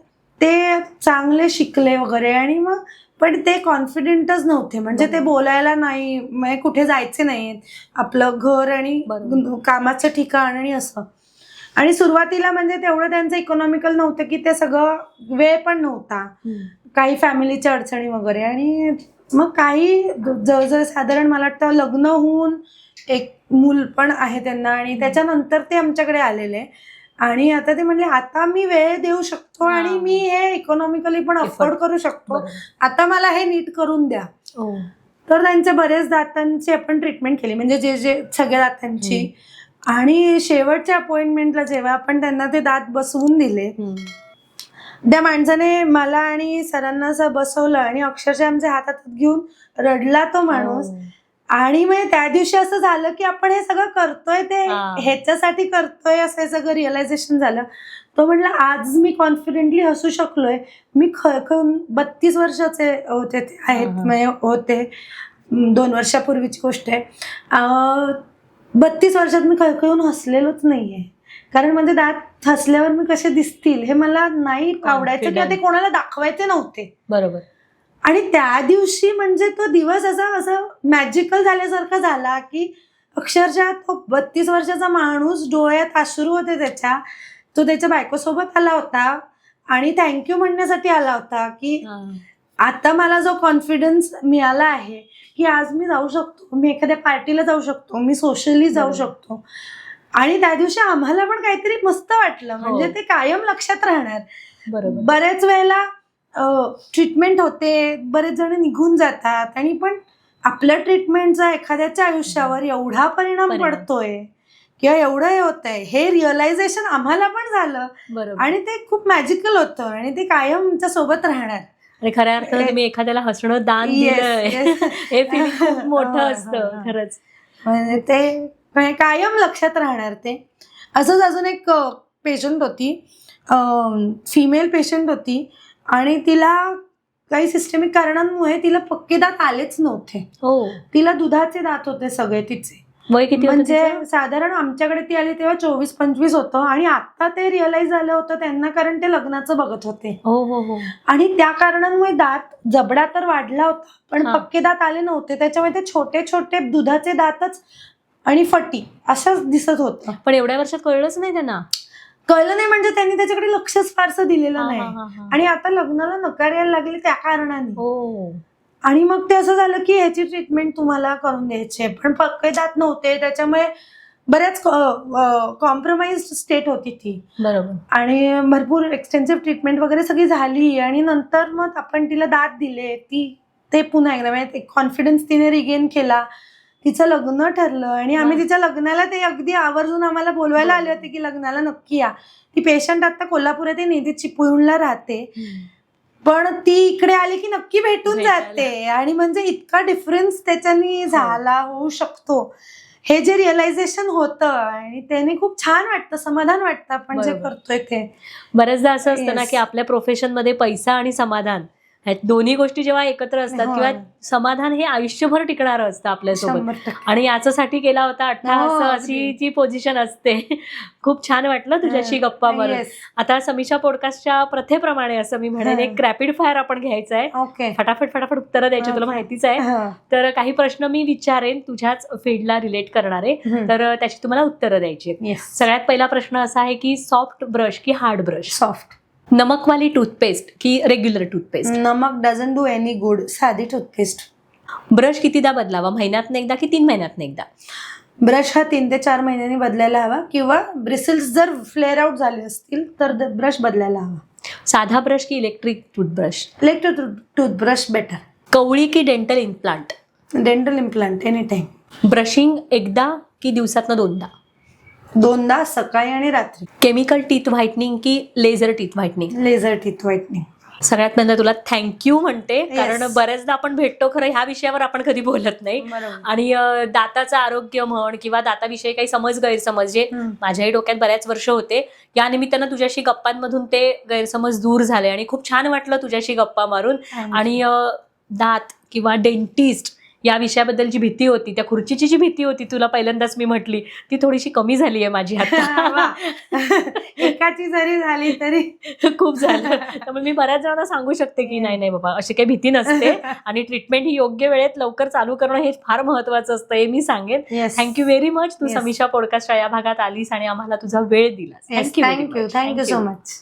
ते चांगले शिकले वगैरे आणि मग पण ते कॉन्फिडेंटच नव्हते, म्हणजे ते बोलायला नाही, म्हणजे कुठे जायचे नाही, आपलं घर आणि कामाचं ठिकाण आणि असं. आणि सुरुवातीला म्हणजे तेवढं त्यांचं इकॉनॉमिकल नव्हतं की ते सगळं, वेळ पण नव्हता, काही फॅमिलीच्या अडचणी वगैरे. आणि मग काही जवळजवळ साधारण मला वाटतं लग्न होऊन एक मूल पण आहे त्यांना, आणि त्याच्यानंतर ते आमच्याकडे आलेले. आणि आता ते म्हणले आता मी वेळ देऊ शकतो आणि मी हे इकॉनॉमिकली पण अफोर्ड करू शकतो, आता मला हे नीट करून द्या. तर त्यांचे बरेच दातांची आपण ट्रीटमेंट केली, म्हणजे जे सगळ्या दातांची. आणि शेवटच्या अपॉइंटमेंटला जेव्हा आपण त्यांना ते दात बसवून दिले, त्या माणसाने मला आणि सरांना असं बसवलं आणि अक्षरशः आमच्या हातात घेऊन रडला तो माणूस. आणि मग त्या दिवशी असं झालं की आपण हे सगळं करतोय ते ह्याच्यासाठी करतोय असं सगळं रिअलायझेशन झालं. तो म्हटलं आज मी कॉन्फिडेंटली हसू शकलोय. मी खळखळून 32 वर्षाचे होते ते आहेत, होते 2 वर्षापूर्वीची गोष्ट आहे. 32 वर्षात मी खळखळून हसलेलोच नाहीये, कारण म्हणजे दात हसल्यावर मी कसे दिसतील हे मला नाही आवडायचं किंवा ते कोणाला दाखवायचे नव्हते. बरोबर. आणि त्या दिवशी म्हणजे तो दिवस असं मॅजिकल झाल्यासारखा झाला की अक्षरशः तो 32 वर्षाचा माणूस, डोळ्यात अश्रू होते त्याच्या, तो त्याच्या बायकोसोबत आला होता आणि थँक्यू म्हणण्यासाठी आला होता की आता मला जो कॉन्फिडन्स मिळाला आहे की आज मी जाऊ शकतो, मी एखाद्या पार्टीला जाऊ शकतो, मी सोशली जाऊ शकतो. आणि त्या दिवशी आम्हाला पण काहीतरी मस्त वाटलं, म्हणजे ते कायम लक्षात राहणार. बऱ्याच वेळेला ट्रीटमेंट होते, बरेच जण निघून जातात आणि पण आपल्या ट्रीटमेंटचा एखाद्याच्या आयुष्यावर एवढा परिणाम पडतोय किंवा एवढं हे होतंय हे रिअलायझेशन आम्हाला पण झालं. बरोबर. आणि ते खूप मॅजिकल होतं आणि ते कायम आमच्या सोबत राहणार. आणि खऱ्या अर्थानं तुम्ही एखाद्याला हसणं दान दिलंय हे फिलिंग खूप मोठं असतं खरंच. म्हणजे ते कायम लक्षात राहणार ते. असंच अजून एक पेशंट होती, फिमेल पेशंट होती आणि तिला काही सिस्टेमिक कारणांमुळे तिला पक्के दात आलेच नव्हते. हो. तिला दुधाचे दात होते सगळे तिचे. वय किती होतं म्हणजे तिचं? साधारण आमच्याकडे ती आली तेव्हा 24-25 होतं आणि आता ते रिअलाइज झालं होतं त्यांना, कारण ते लग्नाचं बघत होते. हो हो हो. आणि त्या कारणांमुळे दात जबडा तर वाढला होता पण हा. पक्के दात आले नव्हते. त्याच्यामुळे ते छोटे छोटे दुधाचे दातच आणि फटी असंच दिसत होतं. पण एवढ्या वर्षात कळलंच नाही त्यांना? कळलं नाही म्हणजे त्यांनी त्याच्याकडे लक्षच फारसं दिलेलं नाही. हा. आणि आता लग्नाला नकार यायला लागले त्या कारणाने. हो. आणि मग ते असं झालं की ह्याची ट्रीटमेंट तुम्हाला करून द्यायची आहे, पण पक्के दात नव्हते त्याच्यामुळे बऱ्याच कॉम्प्रोमाइज स्टेट होती ती. बरोबर. आणि भरपूर एक्सटेन्सिव्ह ट्रीटमेंट वगैरे सगळी झाली आणि नंतर मग आपण तिला दात दिले. ते पुन्हा एकदा म्हणजे कॉन्फिडन्स तिने रिगेन केला. तिचं लग्न ठरलं आणि आम्ही तिच्या लग्नाला ते अगदी आवर्जून आम्हाला बोलवायला आले होते की लग्नाला नक्की या. ती पेशंट आता कोल्हापुरात आहे, ती चिपळूणला राहते, पण ती इकडे आली की नक्की भेटून जाते. आणि म्हणजे इतका डिफरन्स त्याच्यानी झाला होऊ शकतो हे जे रिअलायझेशन होतं आणि त्याने खूप छान वाटतं, समाधान वाटतं आपण जे करतोय ते. बऱ्याचदा असं असतं ना की आपल्या प्रोफेशन मध्ये पैसा आणि समाधान ह्या दोन्ही गोष्टी जेव्हा एकत्र असतात किंवा समाधान हे आयुष्यभर टिकणारं असतं आपल्यासोबत. आणि याच्यासाठी केला होता अट्टहास अशी जी पोझिशन असते. खूप छान वाटलं तुझ्याशी गप्पा मारून. आता समीक्षा पॉडकास्टच्या प्रथेप्रमाणे असं मी म्हणेन एक रॅपिड फायर आपण घ्यायचं आहे. फटाफट उत्तरं द्यायची, तुला माहितीच आहे. तर काही प्रश्न मी विचारेन तुझ्याच फील्डला रिलेट करणारे, तर त्याची तुम्हाला उत्तरं द्यायची. सगळ्यात पहिला प्रश्न असा आहे की सॉफ्ट ब्रश की हार्ड ब्रश? सॉफ्ट. नमकवाली टूथपेस्ट की रेग्युलर टूथपेस्ट? नमक डझंट डू एनी गुड. साधी टूथपेस्ट. ब्रश कितीदा बदलावा? महिन्यातनं एकदा की 3 महिन्यातनं एकदा? ब्रश हा 3 ते 4 महिन्यांनी बदलायला हवा, किंवा ब्रिसल्स जर फ्लेअर आउट झाले असतील तर ब्रश बदलायला हवा. साधा ब्रश की electric toothbrush? Electric toothbrush better. कवळी की dental implant? Dental implant any time. Brushing एकदा की दिवसातनं 2दा? 2दा, सकाळी आणि रात्री. केमिकल टीथ व्हाईटनिंग की laser teeth whitening? Laser teeth whitening. सगळ्यात पहिल्यांदा तुला थँक्यू म्हणते, कारण बऱ्याचदा आपण भेटतो खरं ह्या विषयावर आपण कधी बोलत नाही. आणि दाताचं आरोग्य म्हण किंवा दाताविषयी काही समज गैरसमज जे माझ्याही डोक्यात बऱ्याच वर्ष होते, या निमित्तानं तुझ्याशी गप्पांमधून ते गैरसमज दूर झाले आणि खूप छान वाटलं तुझ्याशी गप्पा मारून. आणि दात किंवा डेंटिस्ट या विषयाबद्दल जी भीती होती, त्या खुर्चीची जी भीती होती तुला पहिल्यांदाच मी म्हटली, ती थोडीशी कमी झाली आहे माझी आता. एकाची जरी झाली तरी खूप झालं. त्यामुळे मी बऱ्याच जणांना सांगू शकते की नाही बाबा अशी काही भीती नसते आणि ट्रीटमेंट ही योग्य वेळेत लवकर चालू करणं हे फार महत्वाचं असतं हे मी सांगेन. Thank you very much. तू समीक्षा पॉडकास्ट या भागात आलीस आणि आम्हाला तुझा वेळ दिलास. Thank you so much.